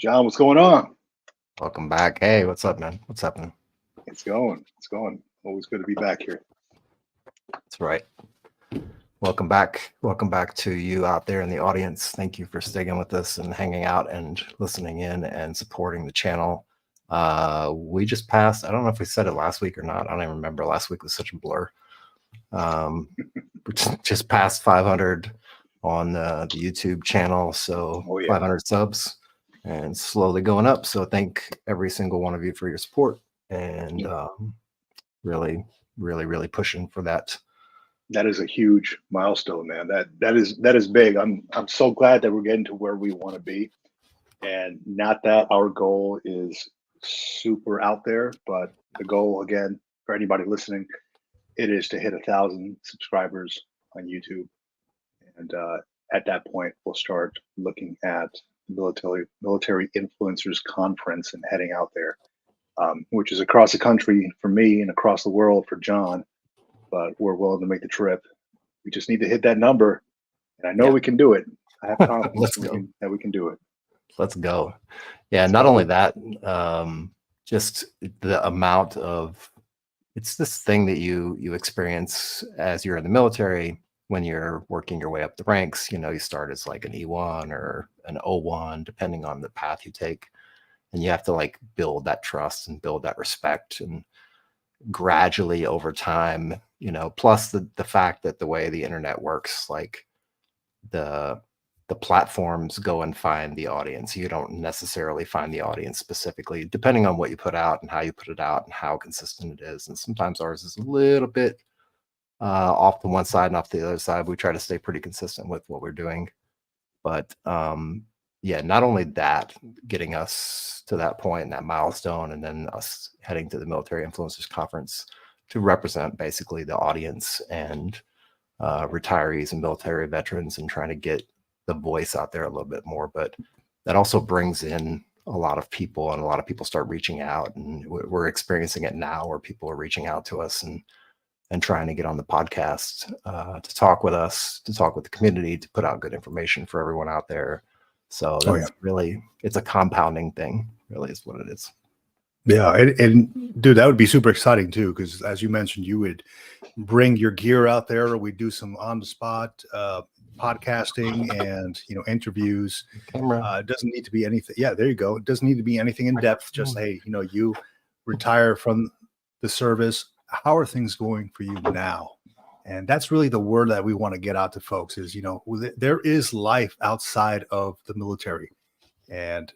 John, what's going on? Welcome back. Hey, what's up, man? What's happening? It's going. It's going. Always good to be back here. That's right. Welcome back. Welcome back to you out there in the audience. Thank you for sticking with us and hanging out and listening in and supporting the channel. We just passed, I don't know if we said it last week or not. I don't even remember. Last week was such a blur. We just passed 500 on the YouTube channel. So 500 subs and slowly going up. So thank every single one of you for your support and really pushing for that. That is a huge milestone, man. That is big. I'm so glad that we're getting to where we want to be, and not that our goal is super out there, but the goal, again, for anybody listening, it is to hit 1,000 subscribers on YouTube, and at that point, we'll start looking at the military influencers conference and heading out there, which is across the country for me and across the world for John. But we're willing to make the trip. We just need to hit that number, and I know we can do it. I have confidence that we can do it. Let's go. Yeah, not only that, just the amount of, it's this thing that you experience as you're in the military when you're working your way up the ranks. You know, you start as like an E1 or an O1, depending on the path you take, and you have to like build that trust and build that respect, and gradually over time, you know, plus the fact that the way the internet works, like the platforms go and find the audience. You don't necessarily find the audience specifically, depending on what you put out and how you put it out and how consistent it is. And sometimes ours is a little bit off to one side and off the other side. We try to stay pretty consistent with what we're doing. But yeah, not only that, getting us to that point and that milestone, and then us heading to the Military Influencers Conference to represent basically the audience and retirees and military veterans, and trying to get the voice out there a little bit more. But that also brings in a lot of people, and a lot of people start reaching out, and we're experiencing it now where people are reaching out to us and trying to get on the podcast to talk with us, to talk with the community, to put out good information for everyone out there. So that's really, it's a compounding thing, really is what it is. Yeah. And dude, that would be super exciting too, because as you mentioned, you would bring your gear out there, or we do some on the spot podcasting and, you know, interviews. It doesn't need to be anything. Yeah, there you go. It doesn't need to be anything in depth. Just, hey, you know, you retire from the service. How are things going for you now? And that's really the word that we want to get out to folks is, you know, there is life outside of the military. And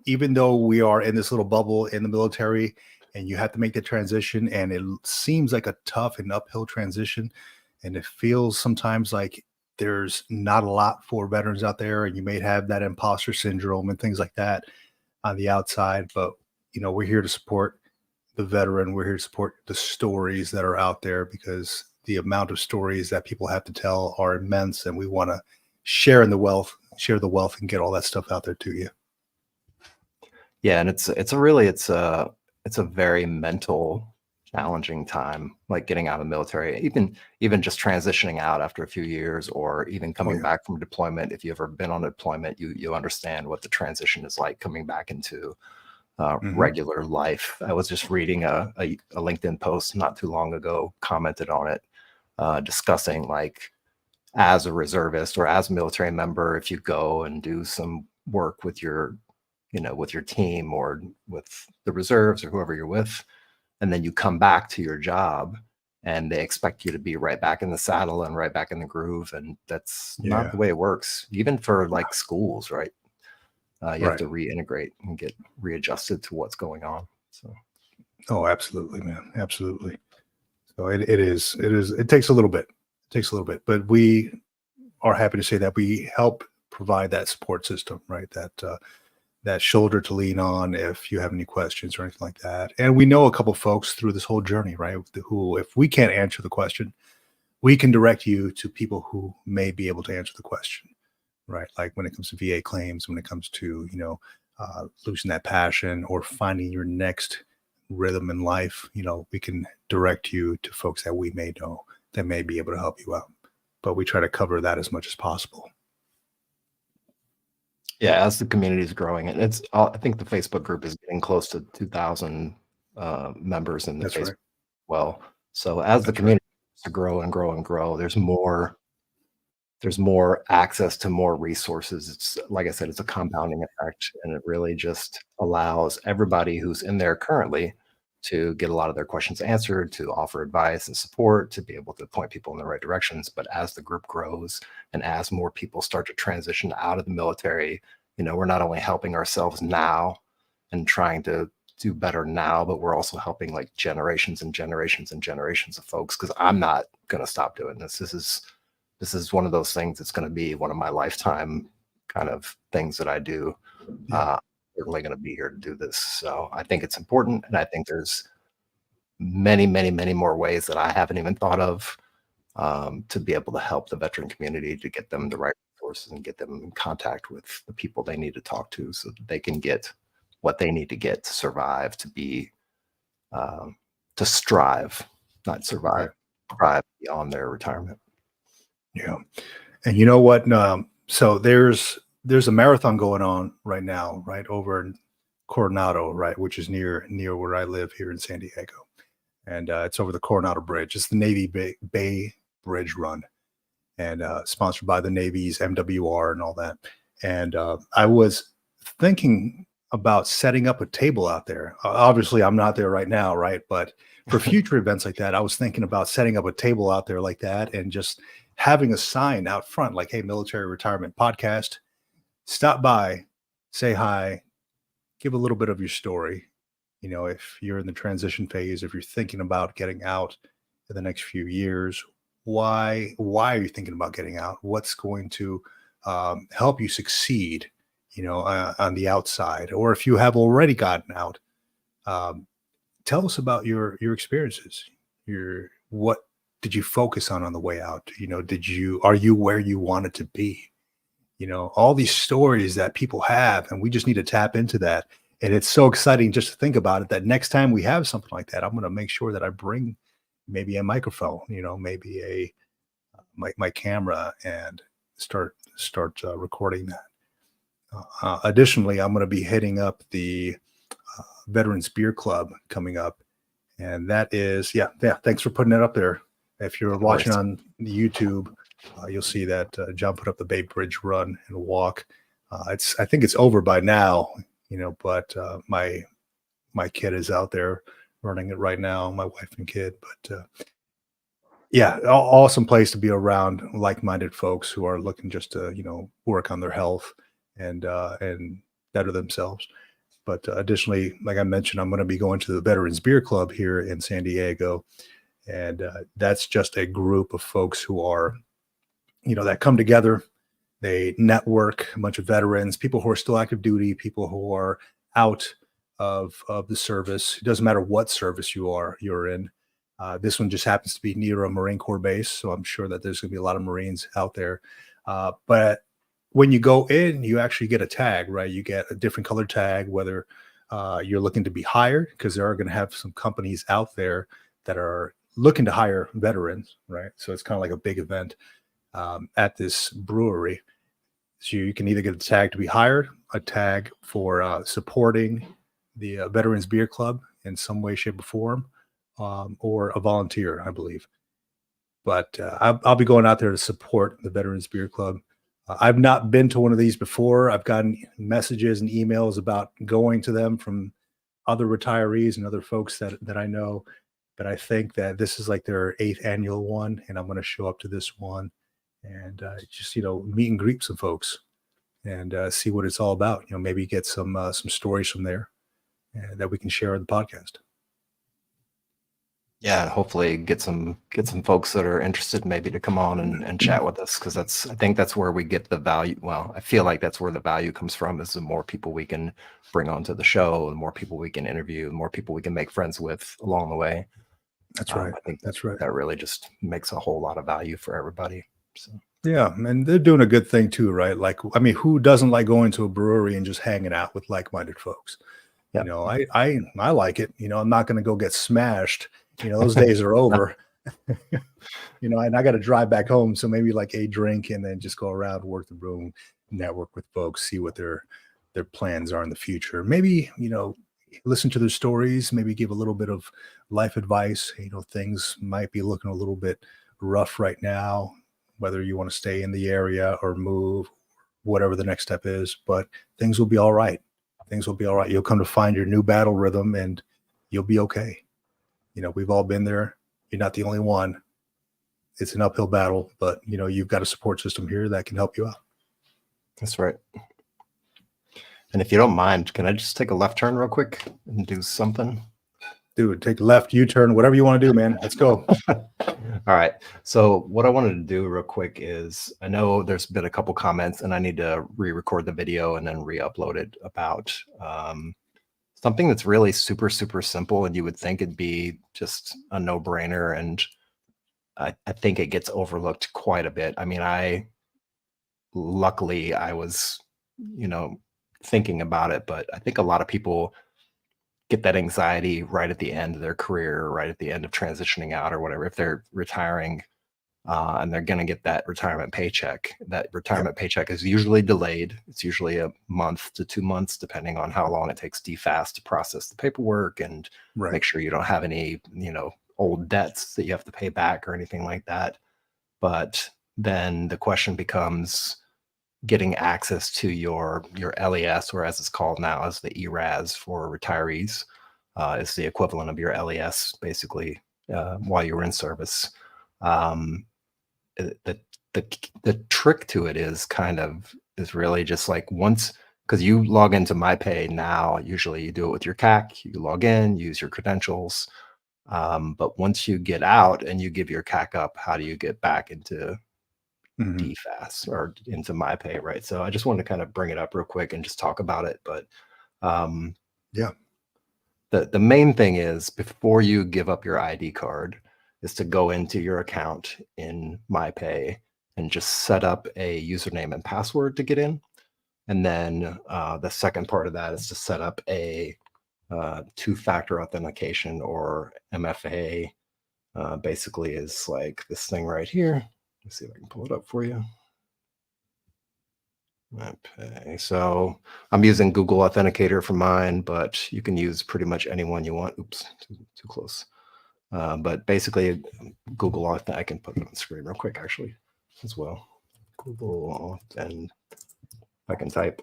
even though we are in this little bubble in the military and you have to make the transition, and it seems like a tough and uphill transition, and it feels sometimes like there's not a lot for veterans out there, and you may have that imposter syndrome and things like that on the outside. But, you know, we're here to support the veteran. We're here to support the stories that are out there, because the amount of stories that people have to tell are immense, and we want to share the wealth and get all that stuff out there to you. Yeah. And it's a very mental challenging time, like getting out of the military, even just transitioning out after a few years, or even coming back from deployment. If you've ever been on deployment, you understand what the transition is like coming back into regular life. I was just reading a LinkedIn post not too long ago, commented on it, discussing like, as a reservist or as a military member, if you go and do some work with your, you know, with your team or with the reserves or whoever you're with, and then you come back to your job and they expect you to be right back in the saddle and right back in the groove. And that's not the way it works, even for like schools, right? You have to reintegrate and get readjusted to what's going on. So, oh, absolutely, man, absolutely. So it takes a little bit. It takes a little bit, but we are happy to say that we help provide that support system, right? That shoulder to lean on if you have any questions or anything like that. And we know a couple folks through this whole journey, right? Who, if we can't answer the question, we can direct you to people who may be able to answer the question. Right. Like when it comes to VA claims, when it comes to, you know, losing that passion or finding your next rhythm in life, you know, we can direct you to folks that we may know that may be able to help you out. But we try to cover that as much as possible. Yeah, as the community is growing, and I think the Facebook group is getting close to 2,000 members in the That's Facebook. right. Well, so as the That's right. community starts to grow and grow and grow, there's more access to more resources. It's like I said, it's a compounding effect, and it really just allows everybody who's in there currently to get a lot of their questions answered, to offer advice and support, to be able to point people in the right directions. But as the group grows and as more people start to transition out of the military, we're not only helping ourselves now and trying to do better now, but we're also helping like generations and generations and generations of folks, because I'm not going to stop doing this. This is one of those things that's going to be one of my lifetime kind of things that I do. Yeah. Certainly going to be here to do this. So I think it's important. And I think there's many, many, many more ways that I haven't even thought of to be able to help the veteran community, to get them the right resources and get them in contact with the people they need to talk to so that they can get what they need to get to survive, to strive, not survive, thrive beyond their retirement. Yeah. And you know what? So there's a marathon going on right now, right over in Coronado, right, which is near where I live here in San Diego. And it's over the Coronado Bridge. It's the Navy Bay Bridge Run, and sponsored by the Navy's MWR and all that. And I was thinking about setting up a table out there. Obviously, I'm not there right now, right? But for future events like that, I was thinking about setting up a table out there like that and just having a sign out front like, hey, Military Retirement Podcast, stop by, say hi, give a little bit of your story. If you're in the transition phase, if you're thinking about getting out in the next few years, why are you thinking about getting out? What's going to help you succeed, on the outside? Or if you have already gotten out, tell us about your experiences. What did you focus on the way out? Are you where you wanted to be? All these stories that people have, and we just need to tap into that. And it's so exciting just to think about it, that next time we have something like that, I'm going to make sure that I bring maybe a microphone, maybe my camera, and start recording that. Additionally, I'm going to be hitting up the Veterans Beer Club coming up. And that is, yeah. Thanks for putting that up there. If you're watching on YouTube, you'll see that John put up the Bay Bridge Run and Walk. I think it's over by now, but my kid is out there running it right now, my wife and kid. But yeah, awesome place to be around like-minded folks who are looking just to, work on their health and better themselves. But additionally, like I mentioned, I'm going to be going to the Veterans Beer Club here in San Diego. And that's just a group of folks who are, that come together. They network, a bunch of veterans, people who are still active duty, people who are out of the service. It doesn't matter what service you're in. This one just happens to be near a Marine Corps base. So I'm sure that there's going to be a lot of Marines out there. But when you go in, you actually get a tag, right? You get a different colored tag, whether you're looking to be hired, because there are going to have some companies out there that are looking to hire veterans, right? So it's kind of like a big event at this brewery. So you can either get a tag to be hired, a tag for supporting the Veterans Beer Club in some way, shape, or form, or a volunteer, I believe. But I'll be going out there to support the Veterans Beer Club. I've not been to one of these before. I've gotten messages and emails about going to them from other retirees and other folks that I know. But I think that this is like their 8th annual one, and I'm going to show up to this one and just meet and greet some folks and see what it's all about. Maybe get some stories from there that we can share on the podcast. Yeah, hopefully get some folks that are interested maybe to come on and chat with us, because I think that's where we get the value. Well, I feel like that's where the value comes from, is the more people we can bring onto the show, the more people we can interview, the more people we can make friends with along the way. That's right. I think that's right. That really just makes a whole lot of value for everybody. So yeah, and they're doing a good thing too, right? Like, I mean, who doesn't like going to a brewery and just hanging out with like-minded folks? Yep. I like it. I'm not going to go get smashed. Those days are over. And I got to drive back home. So maybe like a drink and then just go around, work the room, network with folks, see what their plans are in the future. Maybe, listen to their stories, maybe give a little bit of life advice. Things might be looking a little bit rough right now, whether you want to stay in the area or move, whatever the next step is, but things will be all right. Things will be all right. You'll come to find your new battle rhythm and you'll be okay. We've all been there. You're not the only one. It's an uphill battle, but you've got a support system here that can help you out. That's right. And if you don't mind, can I just take a left turn real quick and do something? Dude, take a left, U-turn, whatever you want to do, man. Let's go. All right. So what I wanted to do real quick is, I know there's been a couple comments and I need to re-record the video and then re-upload it about something that's really super, super simple. And you would think it'd be just a no-brainer. And I think it gets overlooked quite a bit. I mean, luckily I was, thinking about it, but I think a lot of people get that anxiety right at the end of their career, right at the end of transitioning out or whatever, if they're retiring and they're going to get that retirement paycheck. That retirement paycheck is usually delayed. It's usually a month to 2 months, depending on how long it takes DFAST to process the paperwork and make sure you don't have any, old debts that you have to pay back or anything like that. But then the question becomes getting access to your LES, or as it's called now, as the ERAS for retirees, is the equivalent of your LES, basically, while you were in service. The trick to it is really just like once, because you log into MyPay now, usually you do it with your CAC, you log in, use your credentials. But once you get out and you give your CAC up, how do you get back into DFAST or into MyPay, right? So I just wanted to kind of bring it up real quick and just talk about it. But the main thing is, before you give up your ID card, is to go into your account in MyPay and just set up a username and password to get in. And then the second part of that is to set up a two-factor authentication, or MFA. Basically is like this thing right here. Let's see if I can pull it up for you. Okay, so I'm using Google Authenticator for mine, but you can use pretty much any one you want. Oops, too close. But basically, Google Auth, I can put it on the screen real quick, actually, as well. Google Auth, and I can type.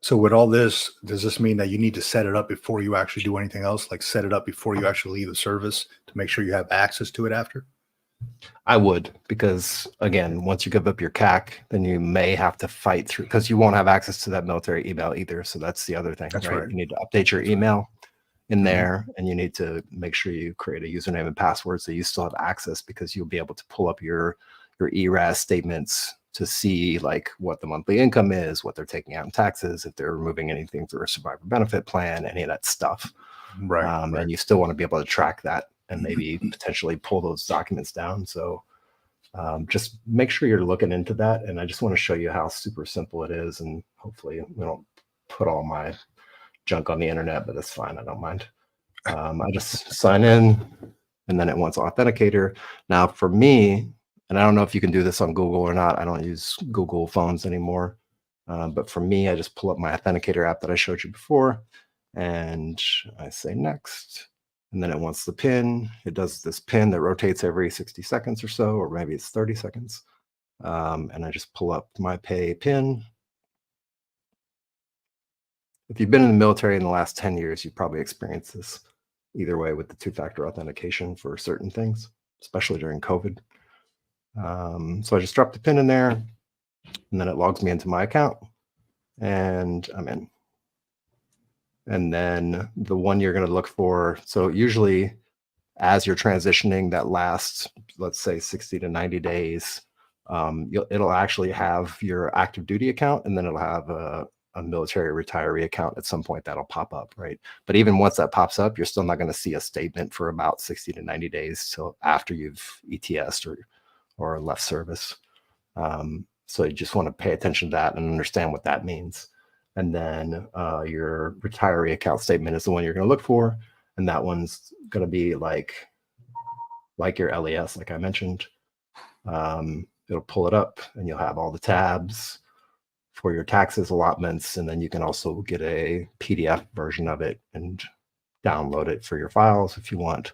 So with all this, does this mean that you need to set it up before you actually do anything else? Like set it up before you actually leave the service to make sure you have access to it after? I would, because again, once you give up your CAC, then you may have to fight through, because you won't have access to that military email either. So that's the other thing. That's right. You need to update your email in there, and you need to make sure you create a username and password so you still have access, because you'll be able to pull up your ERAS statements to see like what the monthly income is, what they're taking out in taxes, if they're removing anything through a survivor benefit plan, any of that stuff. And you still want to be able to track that and maybe potentially pull those documents down. So just make sure you're looking into that. And I just want to show you how super simple it is. And hopefully we don't put all my junk on the internet, but that's fine. I don't mind. I just sign in, and then it wants authenticator. Now for me, and I don't know if you can do this on Google or not, I don't use Google phones anymore. But for me, I just pull up my authenticator app that I showed you before, and I say next. And then it wants the PIN. It does this PIN that rotates every 60 seconds or so, or maybe it's 30 seconds. And I just pull up MyPay PIN. If you've been in the military in the last 10 years, you've probably experienced this either way with the two-factor authentication for certain things, especially during COVID. So I just drop the PIN in there, and then it logs me into my account, and I'm in. And then the one you're going to look for, so usually as you're transitioning that last, let's say 60 to 90 days, it'll actually have your active duty account, and then it'll have a military retiree account at some point that'll pop up, right? But even once that pops up, you're still not going to see a statement for about 60 to 90 days till after you've ETS'd or left service. So you just want to pay attention to that and understand what that means. And then your retiree account statement is the one you're going to look for. And that one's going to be like your LES, like I mentioned. It'll pull it up, and you'll have all the tabs. for your taxes allotments. And then you can also get a PDF version of it and download it for your files if you want.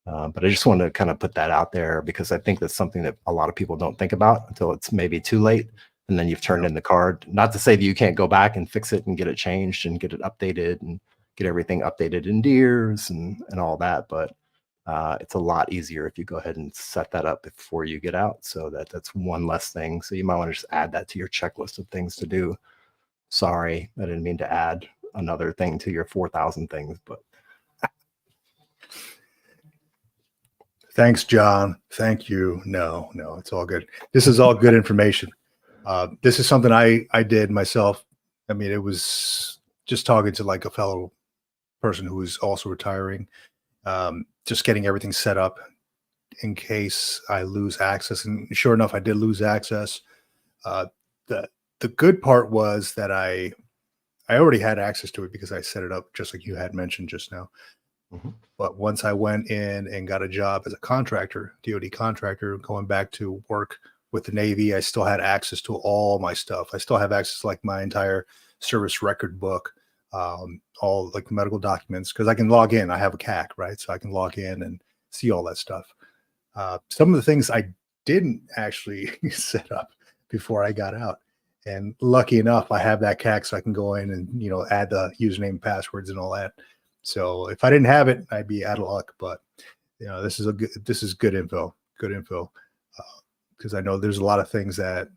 But I just want to kind of put that out there because I think that's something that a lot of people don't think about until it's maybe too late. And then you've turned in the card. Not to say that you can't go back and fix it and get it changed and get it updated and get everything updated in DEERS and all that. But it's a lot easier if you go ahead and set that up before you get out. So that's one less thing. So you might want to just add that to your checklist of things to do. Sorry, I didn't mean to add another thing to your 4,000 things, but. Thanks, John. Thank you. No, it's all good. This is all good information. This is something I did myself. I mean, it was just talking to like a fellow person who was also retiring, just getting everything set up in case I lose access. And sure enough, I did lose access. The good part was that I already had access to it because I set it up just like you had mentioned just now. Mm-hmm. But once I went in and got a job as a contractor, DoD contractor, going back to work with the Navy, I still had access to all my stuff. I still have access to like my entire service record book, all like medical documents, because I can log in. I have a CAC, right? So I can log in and see all that stuff. Some of the things I didn't actually set up before I got out. And lucky enough, I have that CAC, so I can go in and, add the username and passwords and all that. So if I didn't have it, I'd be out of luck. But this is good info, because I know there's a lot of things that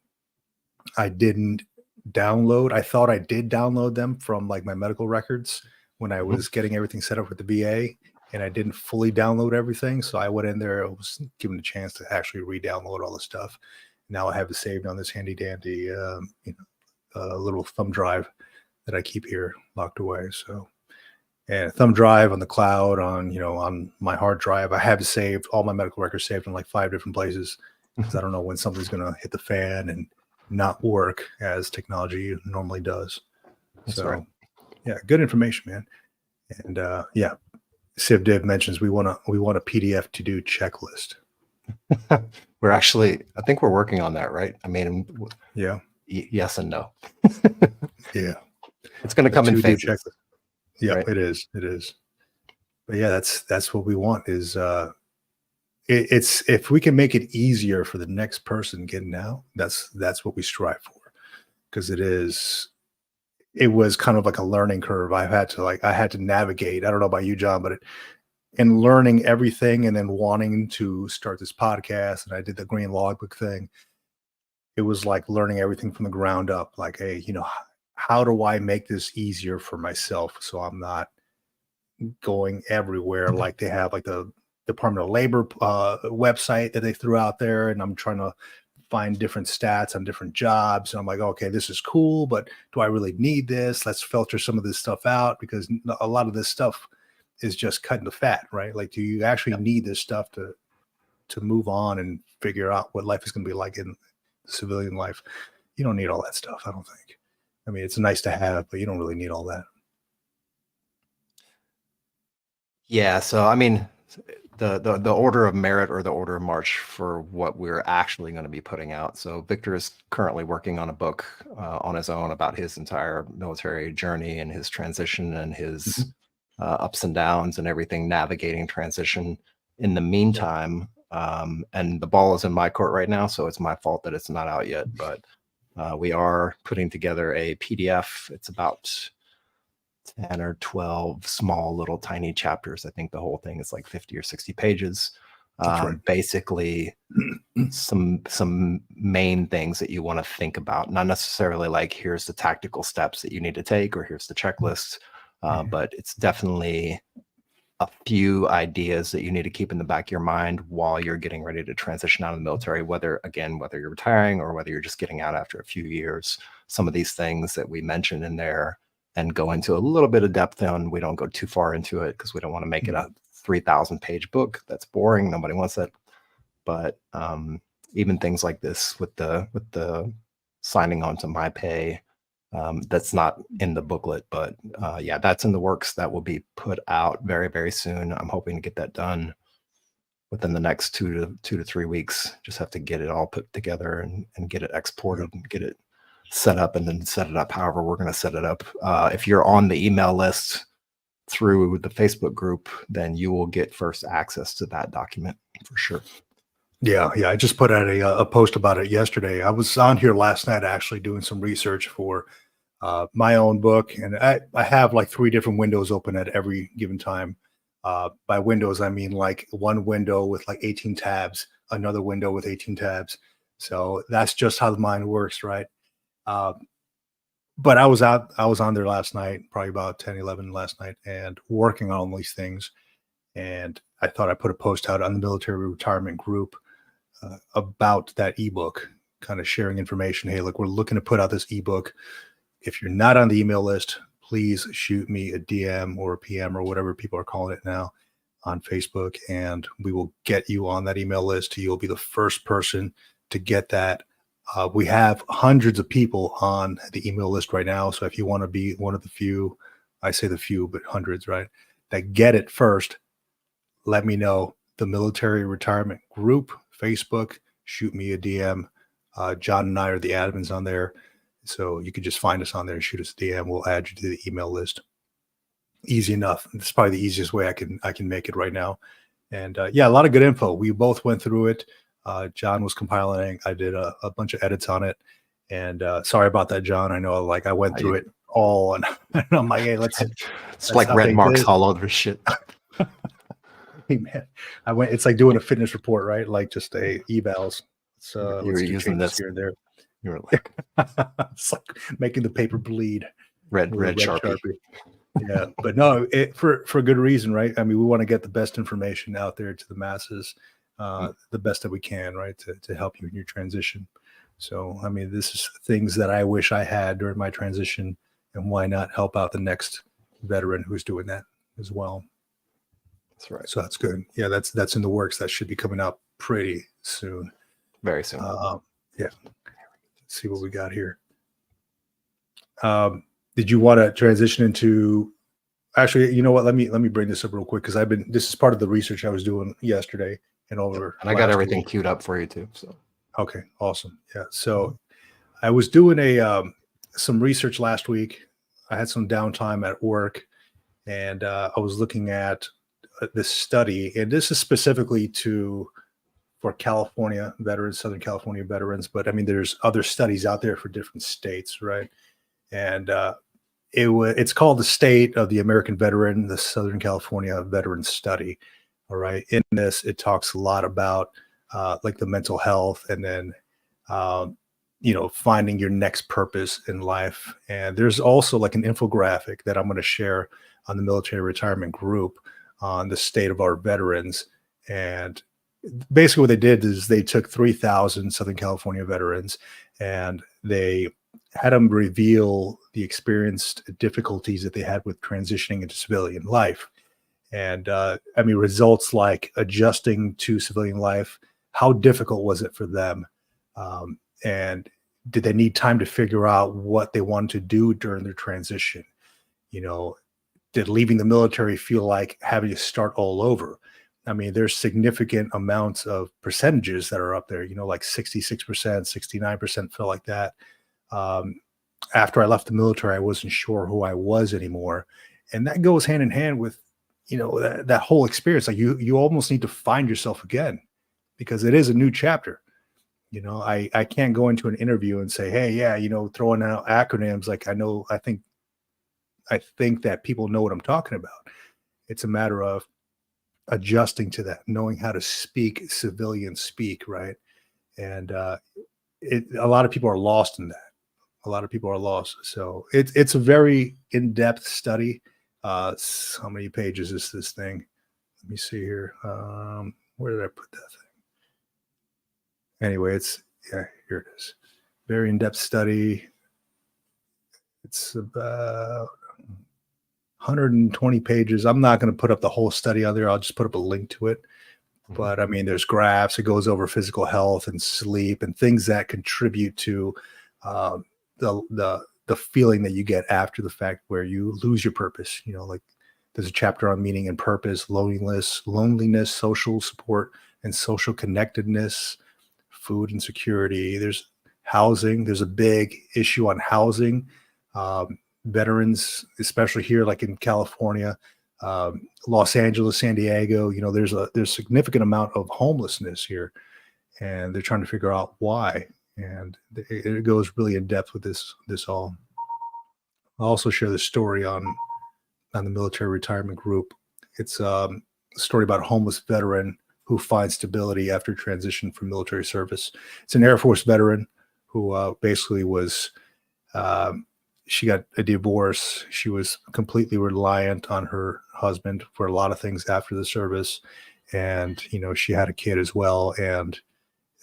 I didn't download. I thought I did download them from like my medical records when I was getting everything set up with the VA, and I didn't fully download everything. So I went in there, I was given a chance to actually re-download all the stuff. Now I have it saved on this handy dandy, little thumb drive that I keep here locked away. So. And a thumb drive on the cloud, on my hard drive. I have it saved, all my medical records saved in like 5 different places because I don't know when something's going to hit the fan and not work as technology normally does. That's so, right. Yeah, good information, man. And Civ Div mentions we want a PDF to do checklist. I think we're working on that, right? I mean, yeah, yes and no. Yeah, it's going to come in phases. Yeah, right? It is. But yeah, that's what we want is it's if we can make it easier for the next person getting out, that's what we strive for. Because it was kind of like a learning curve. I had to navigate. I don't know about you, John, but in learning everything and then wanting to start this podcast, and I did the green logbook thing. It was like learning everything from the ground up. Like, hey, how do I make this easier for myself so I'm not going everywhere like they have like the Department of Labor website that they threw out there, and I'm trying to find different stats on different jobs, and I'm like, okay, this is cool, but do I really need this? Let's filter some of this stuff out, because a lot of this stuff is just cutting the fat, right? Like, do you actually need this stuff to move on and figure out what life is going to be like in civilian life? You don't need all that stuff, I don't think. I mean, it's nice to have, but you don't really need all that. Yeah. So, I mean, the order of merit or the order of march for what we're actually going to be putting out. So Victor is currently working on a book on his own about his entire military journey and his transition and his ups and downs and everything, navigating transition. In the meantime, and the ball is in my court right now, so it's my fault that it's not out yet, but we are putting together a PDF. It's about 10 or 12 small little tiny chapters. I think the whole thing is like 50 or 60 pages. Right. Basically some main things that you want to think about, not necessarily like here's the tactical steps that you need to take or here's the checklist, but it's definitely a few ideas that you need to keep in the back of your mind while you're getting ready to transition out of the military, whether you're retiring or whether you're just getting out after a few years. Some of these things that we mentioned in there and go into a little bit of depth on, we don't go too far into it because we don't want to make it a 3,000 page book. That's boring. Nobody wants that. But even things like this with the signing on to MyPay, that's not in the booklet, but yeah, that's in the works. That will be put out very, very soon. I'm hoping to get that done within the next 2 to 3 weeks. Just have to get it all put together and get it exported and get it set up and then set it up however we're going to set it up. If you're on the email list through the Facebook group, then you will get first access to that document for sure. Yeah. I just put out a post about it yesterday. I was on here last night actually doing some research for my own book, and I have like 3 different windows open at every given time. By windows, I mean like one window with like 18 tabs, another window with 18 tabs. So that's just how the mind works, right? But I was on there last night, probably about 10, 11 last night, and working on all these things. And I thought I put a post out on the military retirement group about that ebook, kind of sharing information. Hey, look, we're looking to put out this ebook. If you're not on the email list, please shoot me a DM or a PM or whatever people are calling it now on Facebook, and we will get you on that email list. You'll be the first person to get that. We have hundreds of people on the email list right now. So if you want to be one of the few, I say the few, but hundreds, right, that get it first, let me know. The military retirement group, Facebook, shoot me a DM. John and I are the admins on there. So you could just find us on there and shoot us a DM. We'll add you to the email list. Easy enough. It's probably the easiest way I can make it right now. And yeah, a lot of good info. We both went through it. John was compiling. I did a bunch of edits on it. And sorry about that, John. I know, like, I went through it all, and I'm like, hey, it's like red marks all over shit. Hey, man, it's like doing a fitness report, right? Like just evals. So you were using this here and there. You were like, it's like making the paper bleed. Red Sharpie. Yeah, but no, for good reason, right? I mean, we want to get the best information out there to the masses, the best that we can, right, to help you in your transition. So, I mean, this is things that I wish I had during my transition, and why not help out the next veteran who's doing that as well? That's right. So that's good. Yeah, that's in the works. That should be coming out pretty soon. Very soon. Yeah. Let's see what we got here. Did you want to transition into? Actually, you know what? Let me bring this up real quick, because this is part of the research I was doing yesterday and over. And I got everything queued up for you too. So okay, awesome. Yeah. So I was doing some research last week. I had some downtime at work, and I was looking at this study, and this is specifically for California veterans, Southern California veterans, but I mean, there's other studies out there for different states, right? And it's called the State of the American Veteran, the Southern California Veteran Study. All right. In this, it talks a lot about like the mental health, and then finding your next purpose in life. And there's also like an infographic that I'm going to share on the military retirement group on the state of our veterans. And basically what they did is they took 3,000 Southern California veterans, and they had them reveal the experienced difficulties that they had with transitioning into civilian life. And I mean, results like adjusting to civilian life, how difficult was it for them? And did they need time to figure out what they wanted to do during their transition? Did leaving the military feel like having to start all over? I mean, there's significant amounts of percentages that are up there, like 66%, 69% feel like that. After I left the military, I wasn't sure who I was anymore. And that goes hand in hand with, that whole experience. Like you almost need to find yourself again, because it is a new chapter. I can't go into an interview and say, hey, yeah, throwing out acronyms. Like I think that people know what I'm talking about. It's a matter of adjusting to that, knowing how to speak civilian speak, right? And a lot of people are lost in that. A lot of people are lost. So it's a very in-depth study. How many pages is this thing? Let me see here. Where did I put that thing? Anyway, here it is. Very in-depth study. It's about 120 pages. I'm not going to put up the whole study on there. I'll just put up a link to it. But I mean, there's graphs. It goes over physical health and sleep and things that contribute to the feeling that you get after the fact, where you lose your purpose. Like there's a chapter on meaning and purpose, loneliness, social support and social connectedness, food and security. There's housing. There's a big issue on housing. Veterans, especially here, like in California, Los Angeles, San Diego, there's a significant amount of homelessness here, and they're trying to figure out why. And it goes really in depth with this all. I'll also share this story on the military retirement group. It's a story about a homeless veteran who finds stability after transition from military service. It's an Air Force veteran who basically was, she got a divorce. She was completely reliant on her husband for a lot of things after the service. And, she had a kid as well. And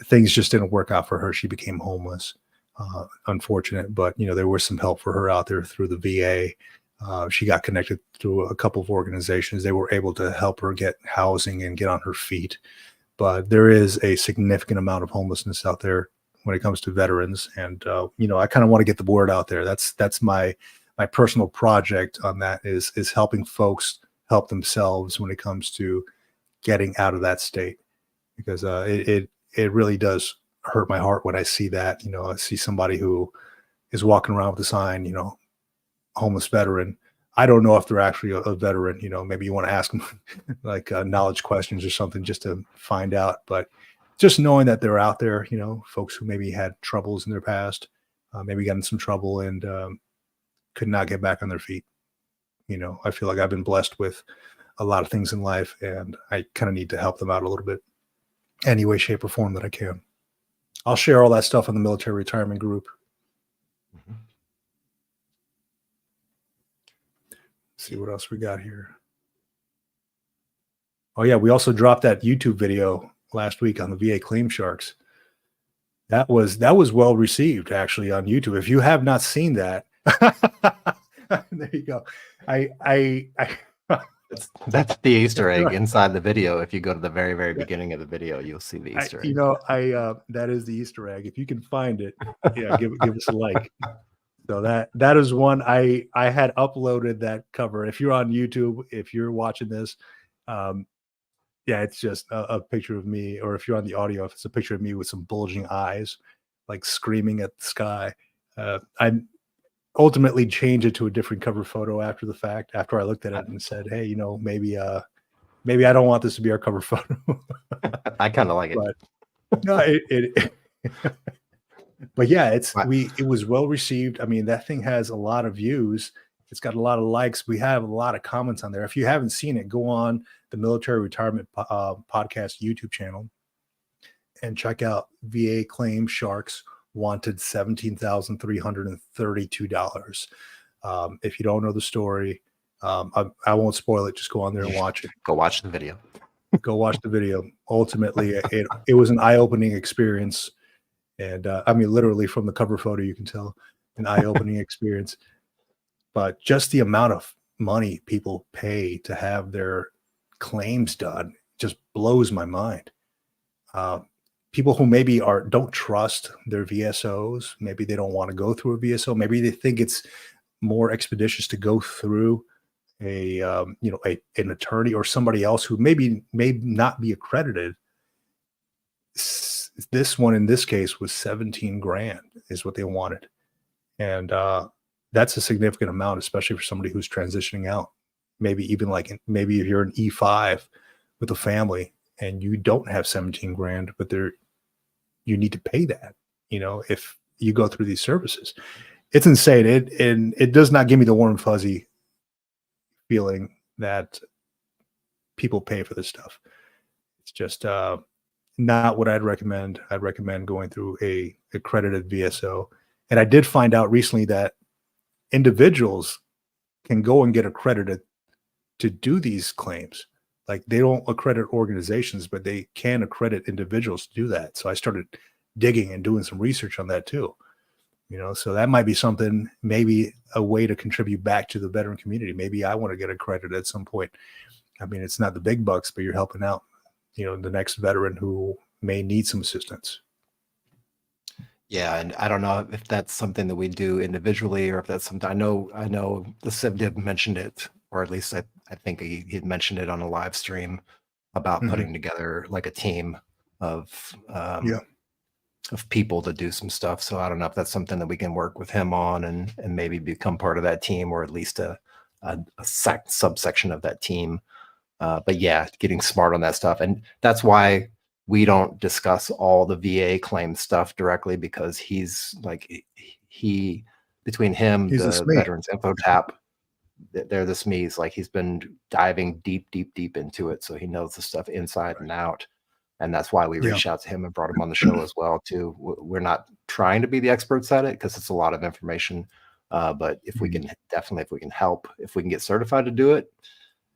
things just didn't work out for her. She became homeless. Unfortunate, but there was some help for her out there through the VA. She got connected through a couple of organizations. They were able to help her get housing and get on her feet. But there is a significant amount of homelessness out there when it comes to veterans, and I kind of want to get the word out there. That's my personal project on that is helping folks help themselves when it comes to getting out of that state, because it really does hurt my heart when I see that. I see somebody who is walking around with a sign, homeless veteran. I don't know if they're actually a veteran. Maybe you want to ask them like knowledge questions or something just to find out. But just knowing that they're out there, folks who maybe had troubles in their past, maybe got in some trouble and could not get back on their feet. I feel like I've been blessed with a lot of things in life, and I kind of need to help them out a little bit, any way, shape, or form that I can. I'll share all that stuff on the military retirement group. Mm-hmm. See what else we got here. Oh yeah, we also dropped that YouTube video last week on the VA claim sharks. That was well received actually on YouTube. If you have not seen that, there you go. That's the Easter egg inside the video. If you go to the very, very beginning of the video, you'll see the Easter egg. That is the Easter egg. If you can find it, yeah, give us a like. So that is one I had uploaded that cover. If you're on YouTube, if you're watching this, it's just a picture of me, or if you're on the audio, if it's a picture of me with some bulging eyes, like screaming at the sky. I ultimately changed it to a different cover photo after the fact, after I looked at it and said, hey, maybe I don't want this to be our cover photo. I kind of like it. But no, but yeah, it was well received. I mean, that thing has a lot of views. It's got a lot of likes. We have a lot of comments on there. If you haven't seen it, go on the Military Retirement Podcast YouTube channel and check out VA Claim Sharks wanted $17,332. If you don't know the story, I won't spoil it. Just go on there and watch it. Go watch the video. Go watch the video. Ultimately, it was an eye-opening experience. And I mean, literally from the cover photo, you can tell an eye-opening experience. But just the amount of money people pay to have their claims done just blows my mind. People who maybe don't trust their VSOs, maybe they don't want to go through a VSO, maybe they think it's more expeditious to go through an attorney or somebody else who may not be accredited. This one in this case was 17 grand is what they wanted. And that's a significant amount, especially for somebody who's transitioning out. Maybe even maybe if you're an E5 with a family and you don't have 17 grand, but you need to pay that, if you go through these services. It's insane. It does not give me the warm fuzzy feeling that people pay for this stuff. It's just not what I'd recommend. I'd recommend going through a accredited VSO. And I did find out recently that individuals can go and get accredited to do these claims. Like, they don't accredit organizations, but they can accredit individuals to do that. So I started digging and doing some research on that too. So that might be something, maybe a way to contribute back to the veteran community. Maybe I want to get accredited at some point. I mean, it's not the big bucks, but you're helping out, the next veteran who may need some assistance. Yeah, and I don't know if that's something that we do individually, or if that's something I know the CivDiv mentioned it, or at least I think he had mentioned it on a live stream about putting together like a team of people to do some stuff. So I don't know if that's something that we can work with him on and maybe become part of that team, or at least a subsection of that team. But yeah, getting smart on that stuff. And that's why we don't discuss all the VA claim stuff directly, because he's like, between him, He's a the SME. Veterans Info Tap, they're the SMEs. Like, he's been diving deep into it. So he knows the stuff inside and out. And that's why we reached out to him and brought him on the show as well too. We're not trying to be the experts at it, because it's a lot of information. But if we can, definitely, if we can help, if we can get certified to do it,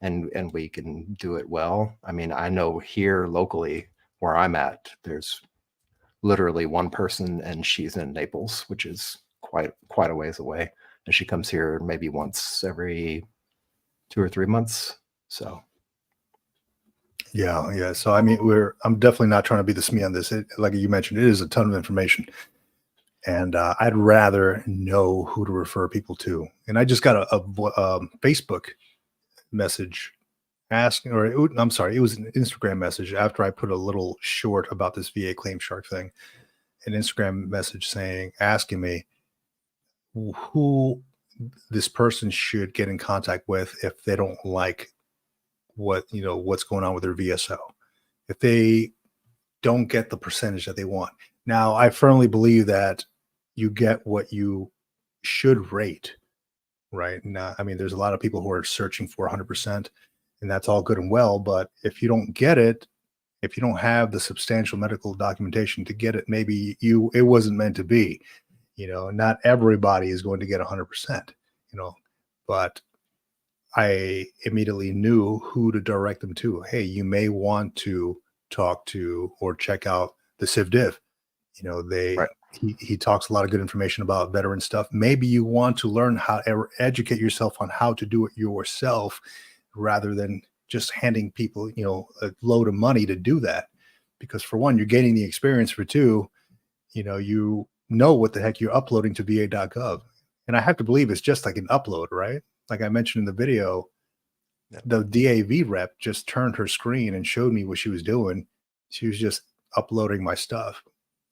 and we can do it well. I mean, I know here locally where I'm at, there's literally one person, and she's in Naples, which is quite a ways away. And she comes here maybe once every 2 or 3 months. So. Yeah. So I mean, I'm definitely not trying to be the SME on this. Like you mentioned, it is a ton of information, and I'd rather know who to refer people to. And I just got a Facebook message asking, I'm sorry, it was an Instagram message after I put a little short about this VA Claim Shark thing. An Instagram message asking me who this person should get in contact with if they don't like what's going on with their VSO, if they don't get the percentage that they want. Now, I firmly believe that you get what you should rate, right? Now, I mean, there's a lot of people who are searching for 100%, and that's all good and well. But if you don't get it, if you don't have the substantial medical documentation to get it, maybe it wasn't meant to be. Not everybody is going to get 100%. But I immediately knew who to direct them to. Hey, you may want to talk to or check out the CivDiv. Right. He talks a lot of good information about veteran stuff. Maybe you want to learn how to educate yourself on how to do it yourself, rather than just handing people, a load of money to do that. Because for one, you're gaining the experience. For two, you know what the heck you're uploading to va.gov. And I have to believe it's just like an upload, right? Like I mentioned in the video, the DAV rep just turned her screen and showed me what she was doing. She was just uploading my stuff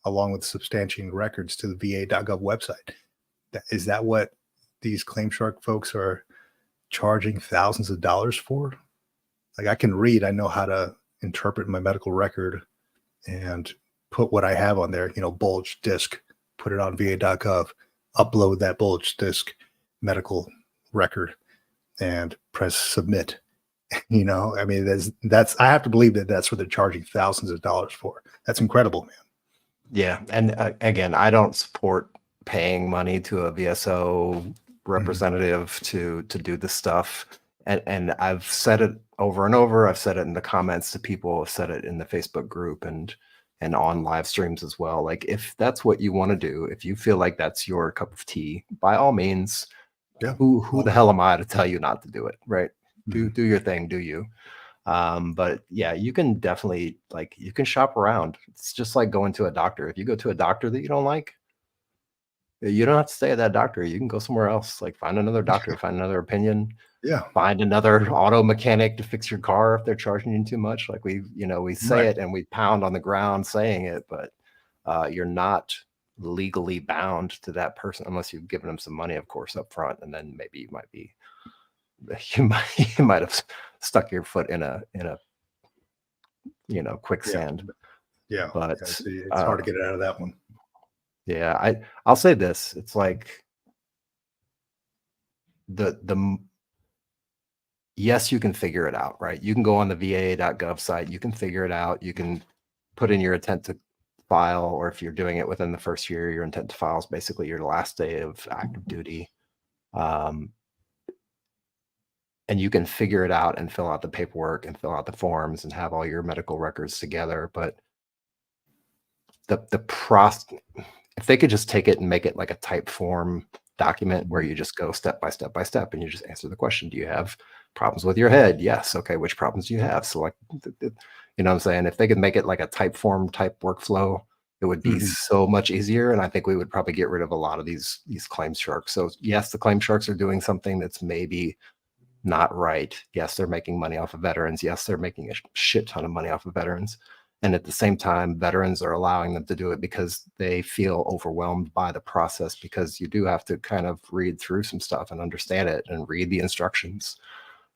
along with substantiating records to the va.gov website. Is that what these Claim Shark folks are charging thousands of dollars for? Like, I can read, I know how to interpret my medical record and put what I have on there, bulge disc, put it on va.gov, upload that bulge disc medical record and press submit. I mean, I have to believe that that's what they're charging thousands of dollars for. That's incredible, man. Yeah. And again, I don't support paying money to a VSO representative to do this stuff. And I've said it over and over. I've said it in the comments to people. I've said it in the Facebook group and on live streams as well. Like, if that's what you want to do, if you feel like that's your cup of tea, by all means, who the hell am I to tell you not to do it? Right. Do your thing. Do you? But yeah, you can definitely, you can shop around. It's just like going to a doctor. If you go to a doctor that you don't like, you don't have to stay at that doctor. You can go somewhere else, like find another doctor, find another opinion. Yeah. Find another auto mechanic to fix your car if they're charging you too much. Like, we say it and we pound on the ground saying it, but you're not legally bound to that person unless you've given them some money, of course, up front. And then maybe you might have stuck your foot in a quicksand. Yeah. But it's hard to get it out of that one. Yeah. I'll say this. It's like yes, you can figure it out, right? You can go on the va.gov site. You can figure it out. You can put in your intent to file, or if you're doing it within the first year, your intent to file is basically your last day of active duty. And you can figure it out and fill out the paperwork and fill out the forms and have all your medical records together. But the process, if they could just take it and make it like a type form document where you just go step by step by step and you just answer the question, do you have problems with your head? Yes. Okay. Which problems do you have? Select, you know what I'm saying? If they could make it like a type form type workflow, it would be so much easier. And I think we would probably get rid of a lot of these claim sharks. So yes, the claim sharks are doing something that's maybe not right. Yes, they're making money off of veterans. Yes, they're making a shit ton of money off of veterans. And at the same time, veterans are allowing them to do it because they feel overwhelmed by the process, because you do have to kind of read through some stuff and understand it and read the instructions.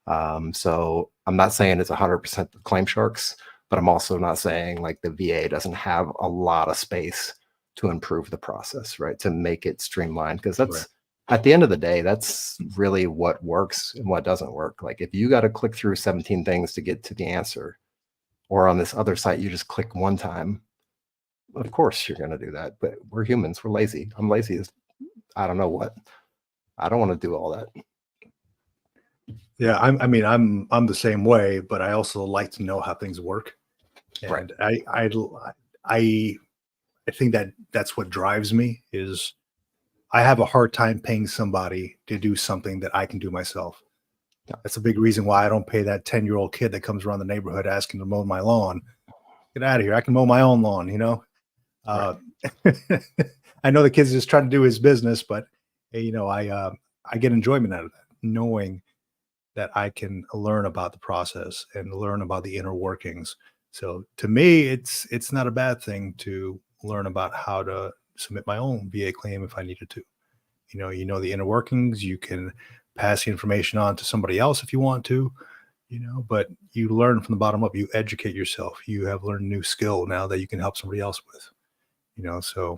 So I'm not saying it's 100% the claim sharks, but I'm also not saying like the VA doesn't have a lot of space to improve the process, right? To make it streamlined, because that's Right. at the end of the day, that's really what works and what doesn't work. Like if you got to click through 17 things to get to the answer, or on this other site, you just click one time, of course you're going to do that. But we're humans, we're lazy. I'm lazy as I don't know what. I don't want to do all that. Yeah, I mean, I'm the same way, but I also like to know how things work, Right. and I think that that's what drives me. Is I have a hard time paying somebody to do something that I can do myself. Yeah. That's a big reason why I don't pay that 10-year-old kid that comes around the neighborhood asking to mow my lawn. Get out of here! I can mow my own lawn. Right. I know the kid's just trying to do his business, but I get enjoyment out of that, knowing that I can learn about the process and learn about the inner workings. So to me, it's not a bad thing to learn about how to submit my own VA claim if I needed to. The inner workings. You can pass the information on to somebody else if you want to, but you learn from the bottom up. You educate yourself. You have learned a new skill now that you can help somebody else with. So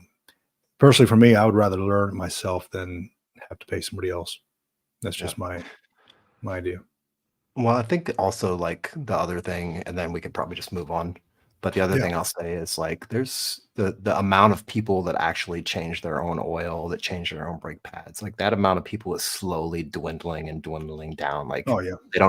personally for me, I would rather learn it myself than have to pay somebody else. That's just my idea. Well, I think also like the other thing, and then we could probably just move on. But the other Yeah. thing I'll say is like there's the amount of people that actually change their own oil, that change their own brake pads. Like that amount of people is slowly dwindling and dwindling down. Like Oh yeah. they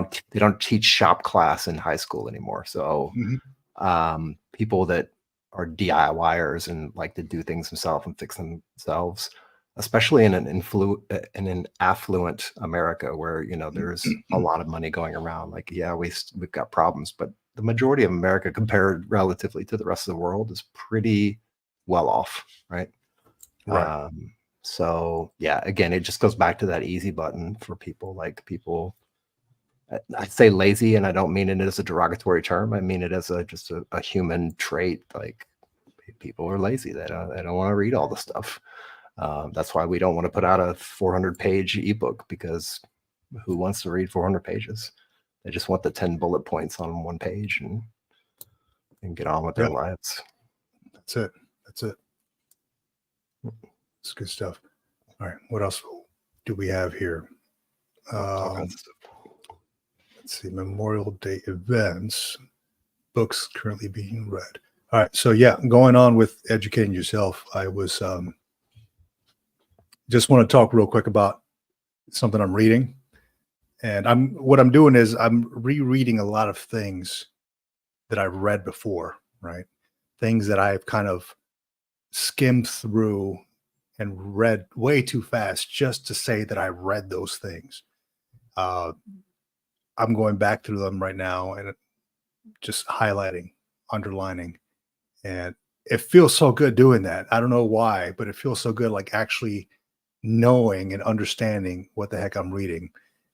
don't teach shop class in high school anymore. So Mhm. people that are DIYers and like to do things themselves and fix themselves, especially in an affluent America where there's a lot of money going around. Like we've got problems, but the majority of America compared relatively to the rest of the world is pretty well off, right? Right. So yeah, again, it just goes back to that easy button for people. Like people, I say lazy, and I don't mean it as a derogatory term. I mean it as just a human trait. Like people are lazy. They don't want to read all the stuff. That's why we don't want to put out a 400-page ebook, because who wants to read 400 pages? They just want the 10 bullet points on one page and get on with their lives. That's it. It's good stuff. All right. What else do we have here? All kinds of stuff. Let's see. Memorial Day events, books currently being read. All right. So yeah, going on with educating yourself, I was just want to talk real quick about something I'm reading. And what I'm doing is I'm rereading a lot of things that I've read before, right? Things that I've kind of skimmed through and read way too fast just to say that I read those things. I'm going back through them right now and just highlighting, underlining, and it feels so good doing that. I don't know why, but it feels so good, like actually knowing and understanding what the heck I'm reading.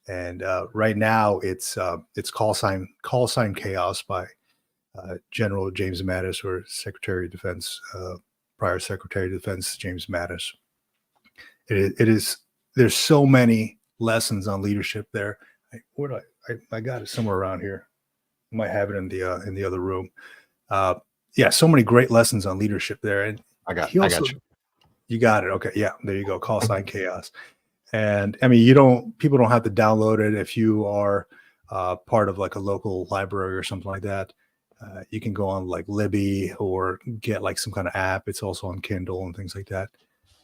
And right now, it's Call Sign Chaos by General James Mattis, or Secretary of Defense, prior Secretary of Defense James Mattis. It is. There's so many lessons on leadership there. I got it somewhere around here. I might have it in the other room. Yeah, so many great lessons on leadership there. And I got you. You got it. Okay. Yeah, there you go. Call Sign Chaos. And I mean, people don't have to download it. If you are part of like a local library or something like that, you can go on like Libby or get like some kind of app. It's also on Kindle and things like that.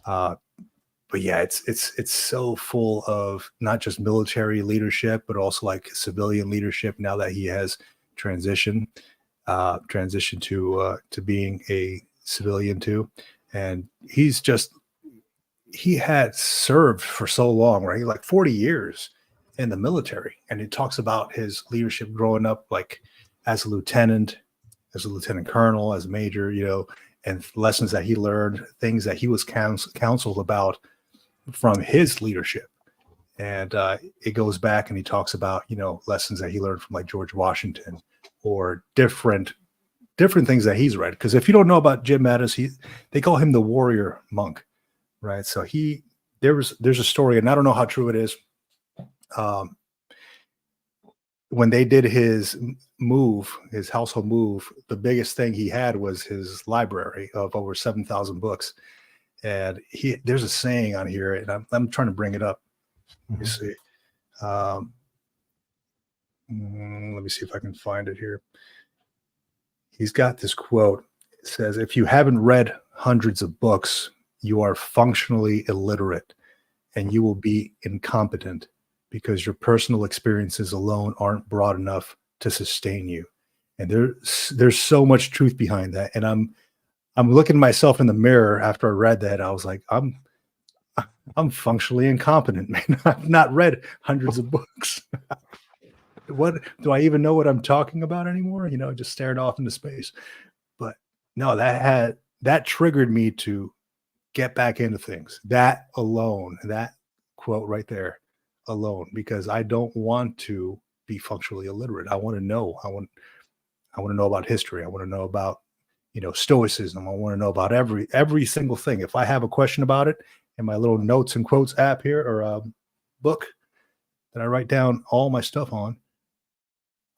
But yeah, it's so full of not just military leadership, but also like civilian leadership. Now that he has transitioned to being a civilian too, and he had served for so long, right? Like 40 years in the military, and he talks about his leadership growing up, like as a lieutenant colonel, as a major, and lessons that he learned, things that he was counseled about from his leadership. And it goes back and he talks about, lessons that he learned from like George Washington, or different different things that he's read. Because if you don't know about Jim Mattis, they call him the warrior monk, right? So there's a story, and I don't know how true it is. When they did his household move, the biggest thing he had was his library of over 7,000 books. And there's a saying on here, and I'm trying to bring it up. Let me see. Let me see if I can find it here. He's got this quote. It says, "If you haven't read hundreds of books, you are functionally illiterate, and you will be incompetent because your personal experiences alone aren't broad enough to sustain you." And there's so much truth behind that. And I'm looking at myself in the mirror after I read that. I was like, I'm functionally incompetent, man. I've not read hundreds of books. What do I even know what I'm talking about anymore? Just staring off into space. But no, that triggered me to get back into things. That alone, that quote right there alone, because I don't want to be functionally illiterate. I want to know. I want to know about history. I want to know about stoicism. I want to know about every single thing. If I have a question about it in my little notes and quotes app here, or book that I write down all my stuff on,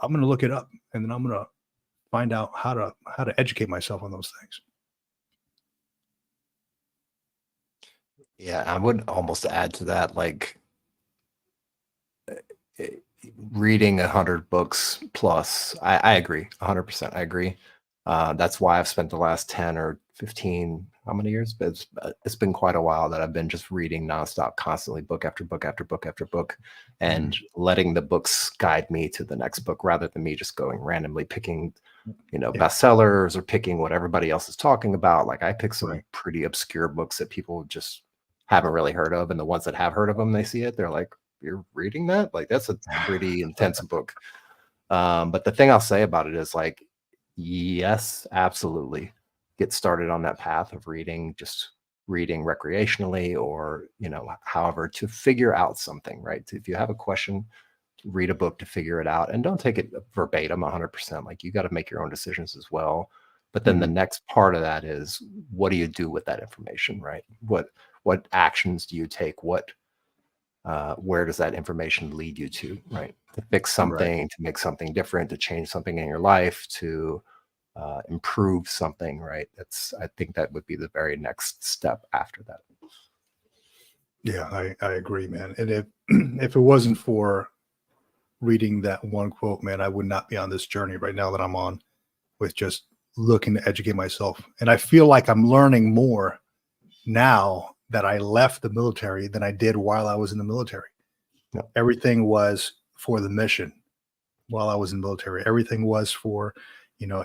I'm going to look it up, and then I'm going to find out how to educate myself on those things. Yeah, I would almost add to that, like reading 100 books plus. I agree, 100%. I agree. That's why I've spent the last 10 or 15, how many years? But it's been quite a while that I've been just reading nonstop, constantly, book after book after book after book, and letting the books guide me to the next book rather than me just going randomly picking, bestsellers or picking what everybody else is talking about. Like I pick some pretty obscure books that people just haven't really heard of, and the ones that have heard of them, they see it, they're like, "You're reading that? Like that's a pretty intense book." But the thing I'll say about it is like, yes, absolutely. Get started on that path of reading, just reading recreationally or, however, to figure out something, right? If you have a question, read a book to figure it out, and don't take it verbatim 100%. Like you got to make your own decisions as well. But then the next part of that is, what do you do with that information, right? What actions do you take? Where does that information lead you to, right? To fix something, to make something different, to change something in your life, to improve something, right? I think that would be the very next step after that. Yeah, I agree, man. And if it wasn't for reading that one quote, man, I would not be on this journey right now that I'm on, with just looking to educate myself. And I feel like I'm learning more now that I left the military than I did while I was in the military. Yep. Everything was for the mission while I was in the military. Everything was for,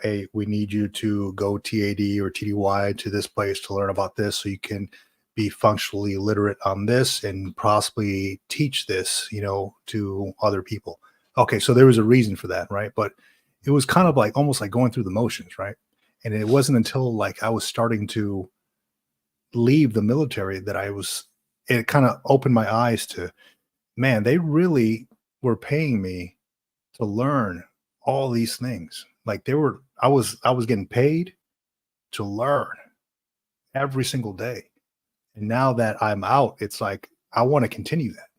hey, we need you to go TAD or TDY to this place to learn about this so you can be functionally literate on this and possibly teach this, to other people. Okay, so there was a reason for that, right? But it was kind of like almost like going through the motions, right? And it wasn't until like I was starting to leave the military that it kind of opened my eyes to, man, they really were paying me to learn all these things. Like I was getting paid to learn every single day. And now that I'm out, it's like, I want to continue that.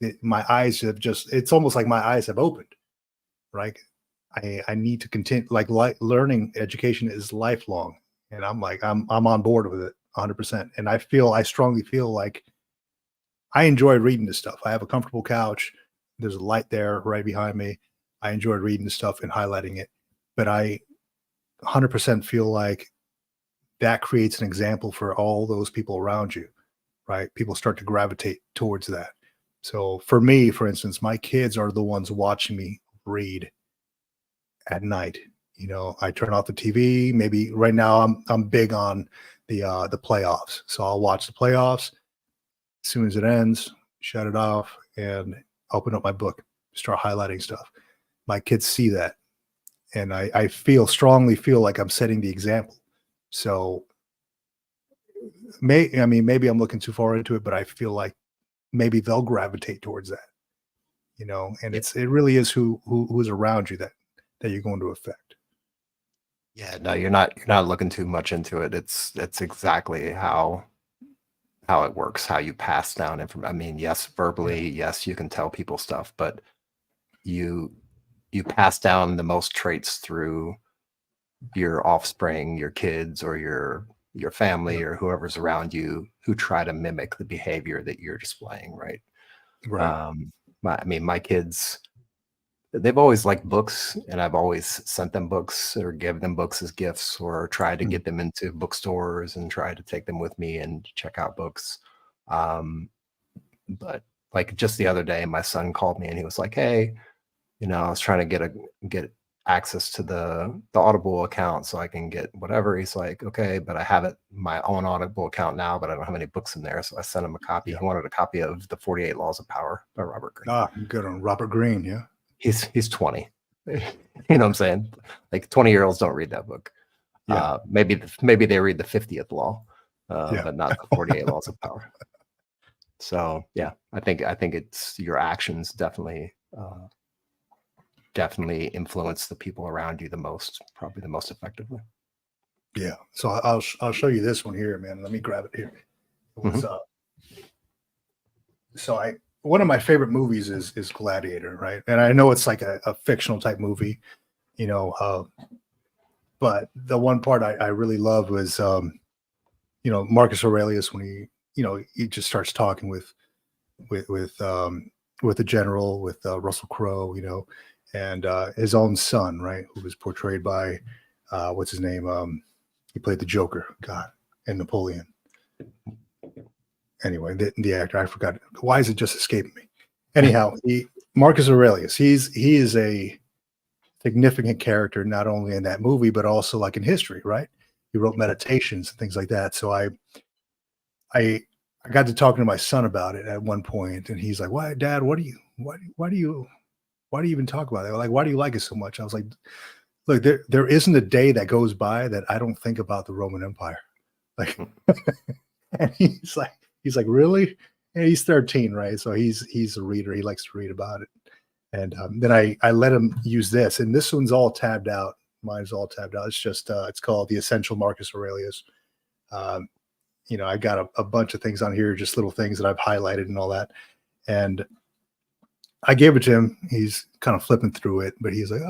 Like my eyes have it's almost like my eyes have opened, right? I need to continue, like learning education is lifelong. And I'm like, I'm on board with it 100%. And I strongly feel like I enjoy reading this stuff. I have a comfortable couch. There's a light there right behind me. I enjoy reading this stuff and highlighting it. But I 100% feel like that creates an example for all those people around you, right? People start to gravitate towards that. So for me, for instance, my kids are the ones watching me read at night. I turn off the TV. Maybe right now I'm big on the playoffs. So I'll watch the playoffs. As soon as it ends, shut it off and open up my book, start highlighting stuff. My kids see that. And I strongly feel like I'm setting the example. So maybe I'm looking too far into it, but I feel like maybe they'll gravitate towards that, and it really is who's around you that you're going to affect. Yeah, no, you're not looking too much into it. It's exactly how it works, how you pass down information. I mean, yes, Yeah. verbally, yes, you can tell people stuff, but you you pass down the most traits through your offspring, your kids, or your Yeah. family, or whoever's around you who try to mimic the behavior that you're displaying, right? Right. Um, I mean, my kids, they've always liked books, and I've always sent them books or give them books as gifts, or tried to Mm. get them into bookstores and try to take them with me and check out books. Um, but like just the other day, my son called me and he was like, "Hey, I was trying to get access to the Audible account so I can get whatever." He's like, "Okay, but I have my own Audible account now, but I don't have any books in there." So I sent him a copy. Yeah. He wanted a copy of The 48 Laws of Power by Robert Greene. Ah, good on Robert Greene. Yeah. He's 20. You know what I'm saying? Like 20-year-olds don't read that book. Yeah. Maybe they read the 50th law, Yeah. but not the 48 Laws of Power. So yeah, I think it's your actions definitely influence the people around you the most, probably the most effectively. Yeah. So I'll show you this one here, man. Let me grab it here. It was so I one of my favorite movies is Gladiator, right? And I know it's like a fictional type movie, but the one part I really love was Marcus Aurelius when he just starts talking with with um with the general, with Russell Crowe, and his own son, right, who was portrayed by what's his name? He played the Joker, God, and Napoleon. Anyway, the actor, I forgot. Why is it just escaping me? Anyhow, Marcus Aurelius, he is a significant character not only in that movie but also like in history, right? He wrote meditations and things like that. So I got to talking to my son about it at one point, and he's like, "Why, Dad? Why do you even talk about it? Like, why do you like it so much?" I was like, "Look, there isn't a day that goes by that I don't think about the Roman Empire." Like, and he's like, "Really?" And he's 13, right? So he's a reader. He likes to read about it. And then I let him use this, and this one's all tabbed out. Mine's all tabbed out. It's just it's called The Essential Marcus Aurelius. Um, I got a bunch of things on here, just little things that I've highlighted and all that. And I gave it to him. He's kind of flipping through it, but he's like,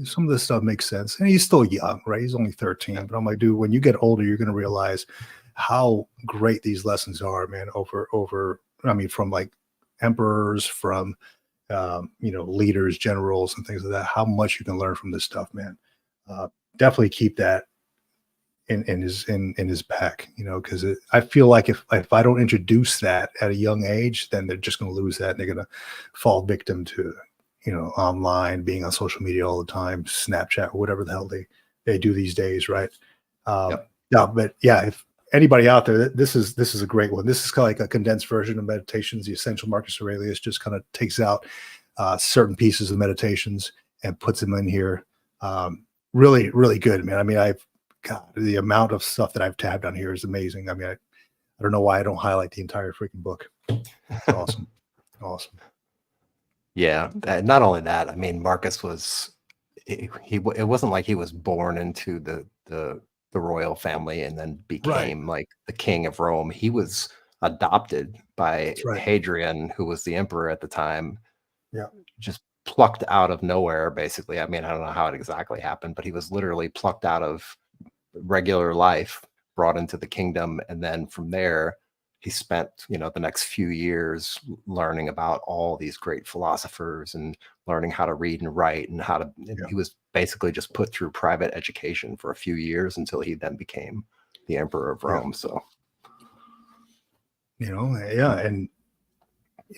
some of this stuff makes sense. And he's still young, right? He's only 13. But I'm like, dude, when you get older, you're going to realize how great these lessons are, man. From like emperors, from leaders, generals, and things like that. How much you can learn from this stuff, man. Definitely keep that in his back, because I feel like if I don't introduce that at a young age, then they're just going to lose that. And they're going to fall victim to online, being on social media all the time, Snapchat, whatever the hell they do these days, right? Yep. No, but yeah, if anybody out there, this is a great one. This is kind of like a condensed version of Meditations. The Essential Marcus Aurelius just kind of takes out certain pieces of meditations and puts them in here. Really, really good, man. I mean, God, the amount of stuff that I've tabbed on here is amazing. I mean, I don't know why I don't highlight the entire freaking book. It's awesome. Awesome. Yeah. Not only that, I mean, Marcus was it wasn't like he was born into the royal family and then became like the king of Rome. He was adopted by That's right. Hadrian, who was the emperor at the time. Yeah. Just plucked out of nowhere, basically. I mean, I don't know how it exactly happened, but he was literally plucked out of regular life, brought into the kingdom, and then from there he spent the next few years learning about all these great philosophers and learning how to read and write and he was basically just put through private education for a few years until he then became the emperor of Rome. So and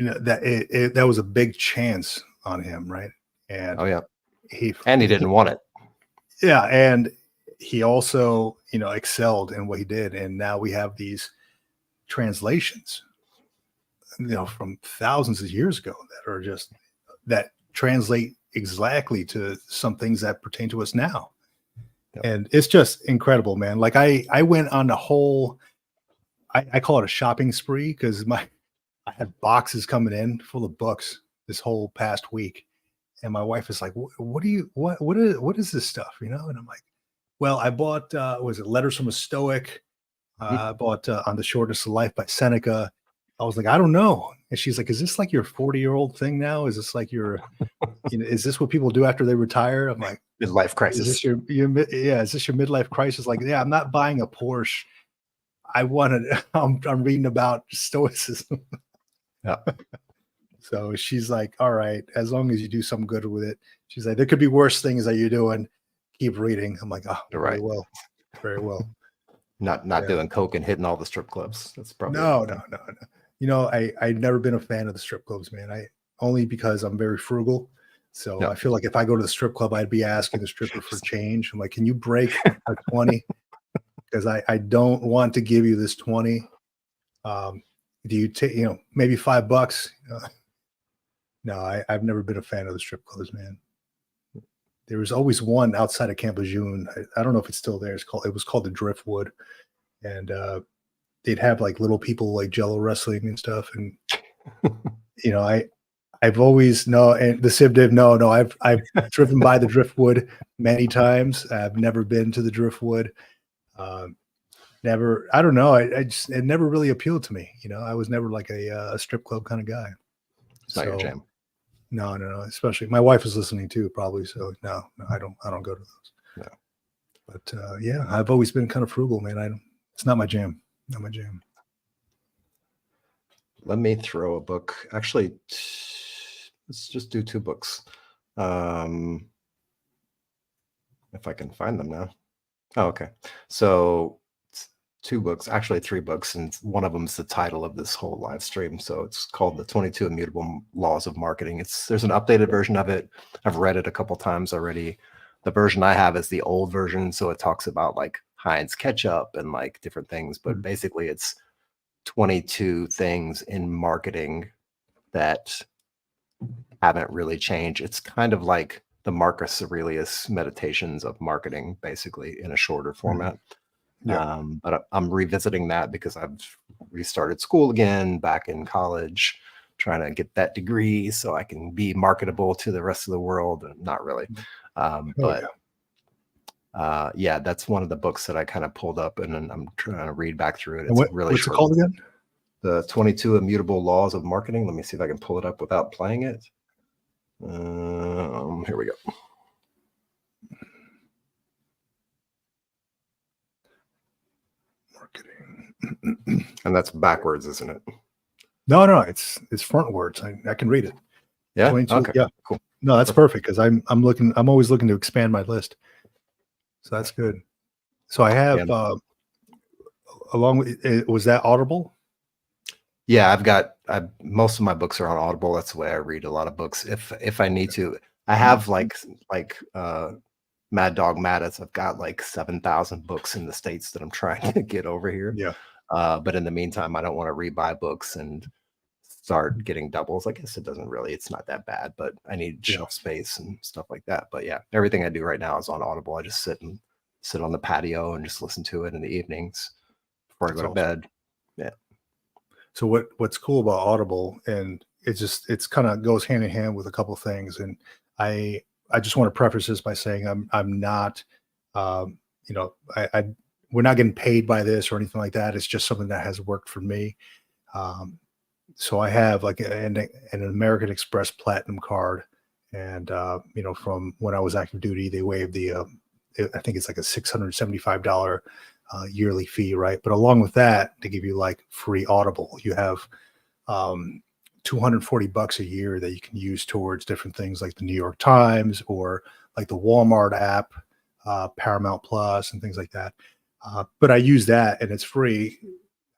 that was a big chance on him, right? And he didn't want it. Yeah, and he also, excelled in what he did. And now we have these translations, from thousands of years ago that translate exactly to some things that pertain to us now. Yep. And it's just incredible, man. Like I went on the whole, I call it a shopping spree, because I had boxes coming in full of books this whole past week. And my wife is like, what is this stuff? And I'm like, Well, I bought was it Letters from a Stoic? I bought On the Shortness of Life by Seneca. I was like, I don't know. And she's like, is this like your 40-year-old thing now? Is this like your, is this what people do after they retire? I'm like, Midlife is crisis. this is this your midlife crisis? Like, yeah, I'm not buying a Porsche. I'm reading about stoicism. Yeah. So she's like, all right, as long as you do something good with it. She's like, there could be worse things that you're doing. Keep reading. I'm like, oh, You're very right. well. Very well. Not Yeah. doing coke and hitting all the strip clubs. That's probably No. You know, I've never been a fan of the strip clubs, man. Only because I'm very frugal. So Yep. I feel like if I go to the strip club, I'd be asking the stripper for change. I'm like, can you break a 20? Because I don't want to give you this 20. Do you take, maybe $5? No, I've never been a fan of the strip clubs, man. There was always one outside of Camp Lejeune. I don't know if it's still there. It was called the Driftwood. And they'd have like little people like Jello wrestling and stuff. And I've always and the Civ Div, no, I've driven by the Driftwood many times. I've never been to the Driftwood. Never, I don't know. It never really appealed to me. I was never like a strip club kind of guy. It's not your jam. No. Especially my wife is listening too, probably. So no, I don't go to those. No. But yeah, I've always been kind of frugal, man. It's not my jam. Not my jam. Let me throw a book. Actually, let's just do 2 books. If I can find them now. Oh, okay. So 2 books, actually 3 books, and one of them is the title of this whole live stream. So it's called The 22 Immutable Laws of Marketing. There's an updated version of it. I've read it a couple times already. The version I have is the old version, so it talks about like Heinz ketchup and like different things, but basically it's 22 things in marketing that haven't really changed. It's kind of like the Marcus Aurelius Meditations of Marketing, basically in a shorter format. Yeah. But I'm revisiting that because I've restarted school again back in college, trying to get that degree so I can be marketable to the rest of the world. Not really. Yeah, that's one of the books that I kind of pulled up, and then I'm trying to read back through it. It's really what's short. it called again? The 22 Immutable Laws of Marketing. Let me see if I can pull it up without playing it. Here we go. Marketing. And that's backwards, isn't it? No, it's frontwards. I can read it. Yeah. 22, Okay. Yeah. Cool. No, that's perfect because I'm always looking to expand my list. So that's good. So I have along with was that Audible? Yeah, most of my books are on Audible. That's the way I read a lot of books. If I need to, I have like Mad Dog Mattis. I've got like 7,000 books in the States that I'm trying to get over here. Yeah. But in the meantime, I don't want to rebuy books and start getting doubles. I guess it's not that bad, but I need shelf space and stuff like that. But yeah, everything I do right now is on Audible. I just sit on the patio and just listen to it in the evenings before I go to bed. Yeah. So what's cool about Audible, and it's kind of goes hand in hand with a couple of things, and I just want to preface this by saying I'm not, we're not getting paid by this or anything like that. It's just something that has worked for me. So I have like an American Express Platinum card, and from when I was active duty, they waived the I think it's like a $675 yearly fee, right? But along with that, they give you like free Audible. You have $240 a year that you can use towards different things like the New York Times or like the Walmart app, Paramount Plus, and things like that. But I use that, and it's free.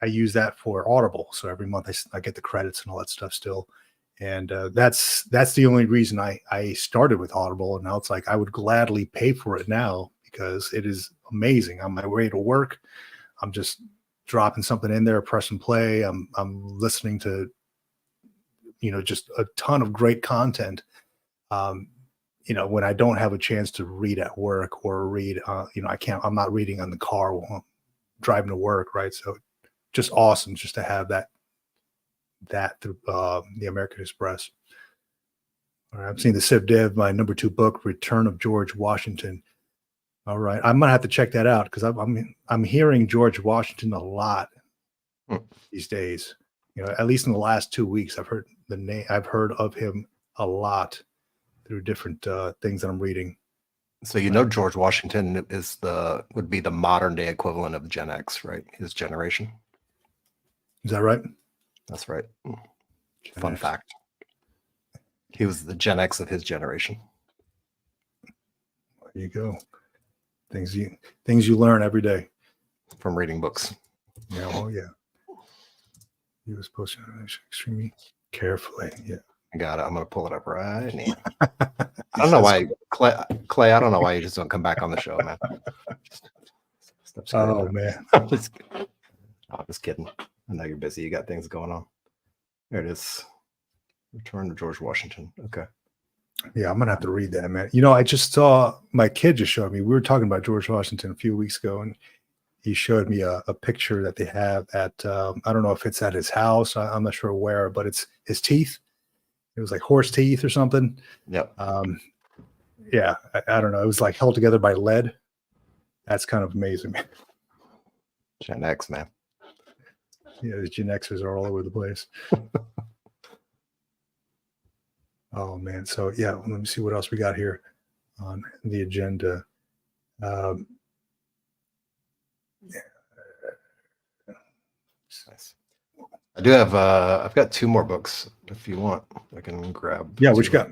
I use that for Audible, so every month I get the credits and all that stuff still. And that's the only reason I started with Audible, and now it's like I would gladly pay for it now because it is amazing. On my way to work, I'm just dropping something in there, pressing play. I'm listening to just a ton of great content. When I don't have a chance to read at work or read, I'm not reading on the car while I'm driving to work, right? So just awesome just to have that through the American Express. All right, I've seen the Civ Div, my number 2 book, Return of George Washington. All right, I'm gonna have to check that out because I'm hearing George Washington a lot these days. You know, at least in the last 2 weeks, I've heard the name. I've heard of him a lot through different things that I'm reading. So you know George Washington would be the modern day equivalent of Gen X, right? His generation. Is that right? That's right. Gen Fun X. fact. He was the Gen X of his generation. There you go. Things you learn every day from reading books. Yeah. Oh yeah. He was posting extremely carefully. Yeah. I got it. I'm gonna pull it up right now. I don't know why, Clay. I don't know why you just don't come back on the show, man. Oh man. I'm just kidding. I know you're busy. You got things going on. There it is. Return to George Washington. Okay. Yeah, I'm gonna have to read that, man. You know, I just saw my kid just showed me. We were talking about George Washington a few weeks ago, and he showed me a picture that they have at I don't know if it's at his house. I'm not sure where, but it's his teeth. It was like horse teeth or something. Yep. Yeah, I don't know. It was like held together by lead. That's kind of amazing. Gen X, man. Yeah, the Gen Xers are all over the place. Oh man. So yeah, let me see what else we got here on the agenda. Nice. I do have I've got 2 more books if you want. I can grab. Yeah, what you got?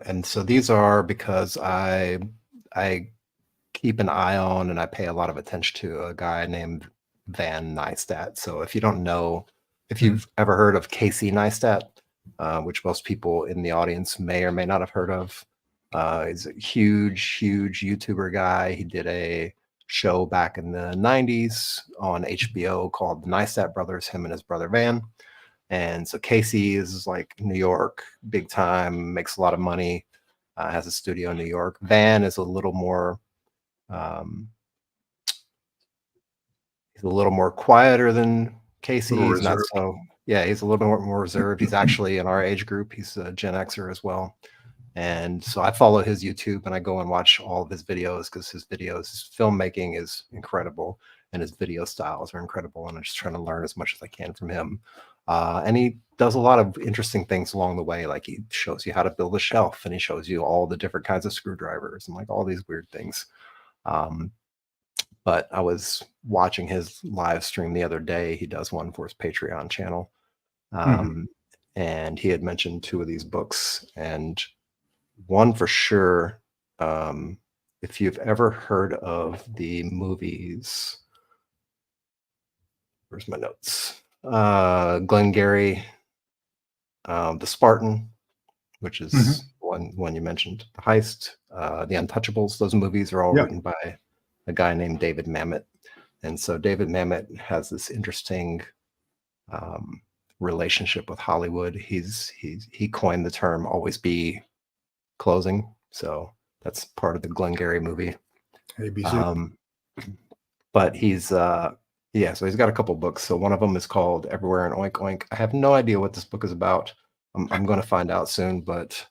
And so these are because I keep an eye on and I pay a lot of attention to a guy named Van Neistat. So if you don't know, if you've ever heard of Casey Neistat, which most people in the audience may or may not have heard of, he's a huge YouTuber guy. He did a show back in the 90s on HBO called The Neistat Brothers, him and his brother Van. And so Casey is like New York, big time, makes a lot of money, has a studio in New York. Van is a little more, he's a little more quieter than Casey. He's not so, yeah, he's a little bit more reserved. He's actually in our age group. He's a Gen Xer as well. And so I follow his YouTube and I go and watch all of his videos because his filmmaking is incredible and his video styles are incredible. And I'm just trying to learn as much as I can from him. And he does a lot of interesting things along the way. Like he shows you how to build a shelf and he shows you all the different kinds of screwdrivers and like all these weird things. But I was watching his live stream the other day. He does one for his Patreon channel. And he had mentioned 2 of these books, and one for sure, if you've ever heard of the movies, where's my notes? Glengarry, The Spartan, which is one you mentioned, The Heist, The Untouchables. Those movies are all written by a guy named David Mamet. And so David Mamet has this interesting relationship with Hollywood. He coined the term "always be closing," so that's part of the Glengarry movie. ABC. But he's so he's got a couple books. So one of them is called Everywhere and Oink Oink. I have no idea what this book is about. I'm going to find out soon, but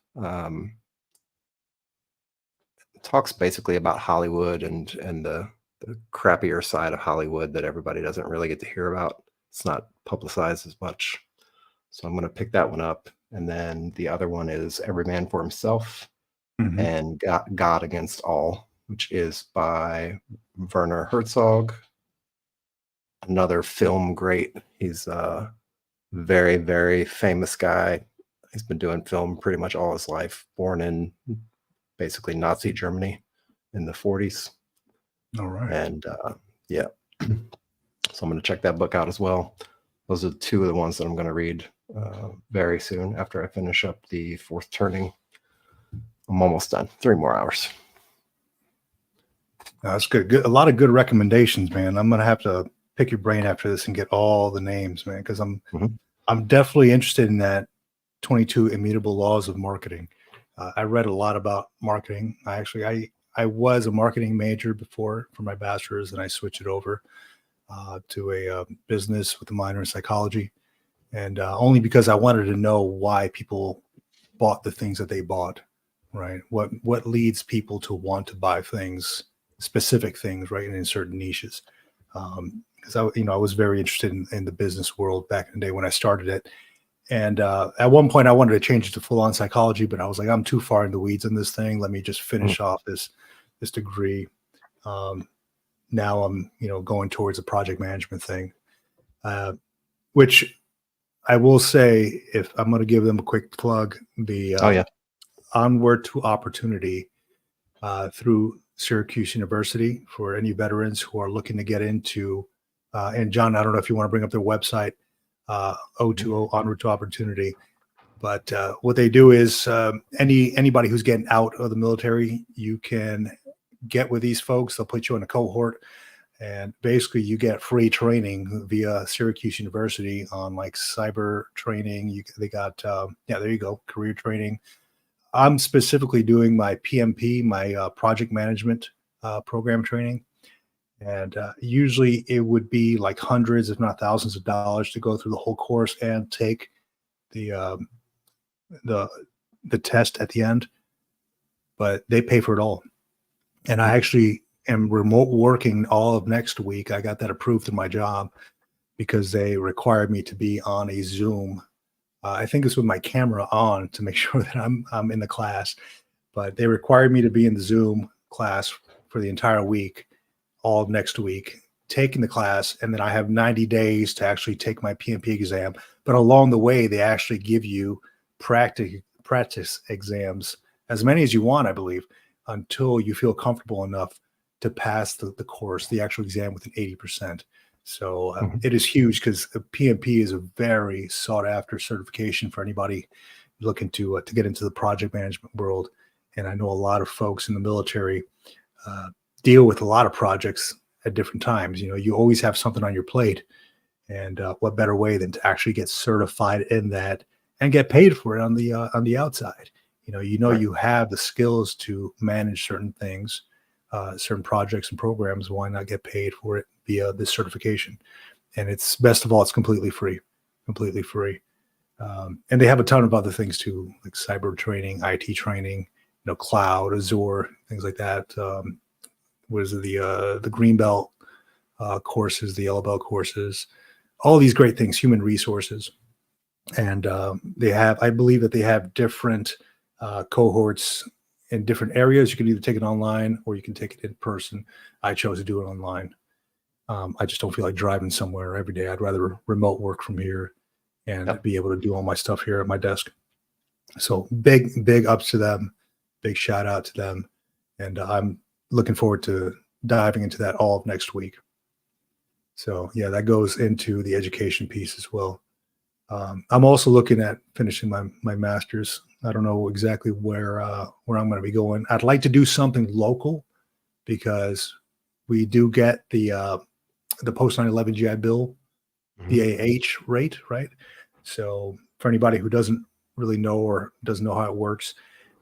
it talks basically about Hollywood and the crappier side of Hollywood that everybody doesn't really get to hear about. It's not publicized as much. So I'm going to pick that one up. And then the other one is Every Man for Himself and God Against All, which is by Werner Herzog, another film great. He's a very, very famous guy. He's been doing film pretty much all his life, born in basically Nazi Germany in the 40s. All right. And so I'm going to check that book out as well. Those are 2 of the ones that I'm going to read very soon after I finish up the 4th turning. I'm almost done. 3 more hours. That's good. A lot of good recommendations, man. I'm gonna have to pick your brain after this and get all the names, man, because I'm definitely interested in that 22 immutable laws of marketing. I read a lot about marketing. I was a marketing major before for my bachelor's, and I switched it over to a business with a minor in psychology, and only because I wanted to know why people bought the things that they bought. right? What leads people to want to buy things, specific things, right, in certain niches. Because I was very interested in the business world back in the day when I started it. And at one point, I wanted to change it to full-on psychology, but I was like, I'm too far in the weeds in this thing. Let me just finish off this degree. Now I'm, going towards a project management thing, which I will say, if I'm going to give them a quick plug, the Onward to Opportunity through Syracuse University for any veterans who are looking to get into. And John, I don't know if you want to bring up their website, O2O Onward to Opportunity. But what they do is anybody who's getting out of the military, you can get with these folks. They'll put you in a cohort, and basically you get free training via Syracuse University on like cyber training. They got, there you go, career training. I'm specifically doing my PMP, my project management program training. And usually it would be like hundreds, if not thousands of dollars to go through the whole course and take the test at the end, but they pay for it all. And I actually am remote working all of next week. I got that approved in my job because they required me to be on a Zoom. I think it's with my camera on to make sure that I'm in the class, but they required me to be in the Zoom class for the entire week, all of next week, taking the class. And then I have 90 days to actually take my PMP exam. But along the way, they actually give you practice exams, as many as you want, I believe, until you feel comfortable enough to pass the course, the actual exam, with an 80%. So it is huge because PMP is a very sought after certification for anybody looking to get into the project management world. And I know a lot of folks in the military deal with a lot of projects at different times. You always have something on your plate, and what better way than to actually get certified in that and get paid for it on the outside. You have the skills to manage certain things, certain projects and programs. Why not get paid for it via this certification? And it's, best of all, it's completely free. And they have a ton of other things too, like cyber training, IT training, cloud, Azure, things like that. What is it? The green belt courses, the yellow belt courses, all these great things, human resources. And I believe that they have different cohorts in different areas. You can either take it online or you can take it in person. I chose to do it online. I just don't feel like driving somewhere every day. I'd rather remote work from here and be able to do all my stuff here at my desk. So big ups to them. Big shout out to them. And I'm looking forward to diving into that all of next week. So yeah, that goes into the education piece as well. I'm also looking at finishing my master's. I don't know exactly where I'm going to be going. I'd like to do something local because we do get the post 9/11 GI Bill, BAH rate, right? So for anybody who doesn't really know or doesn't know how it works,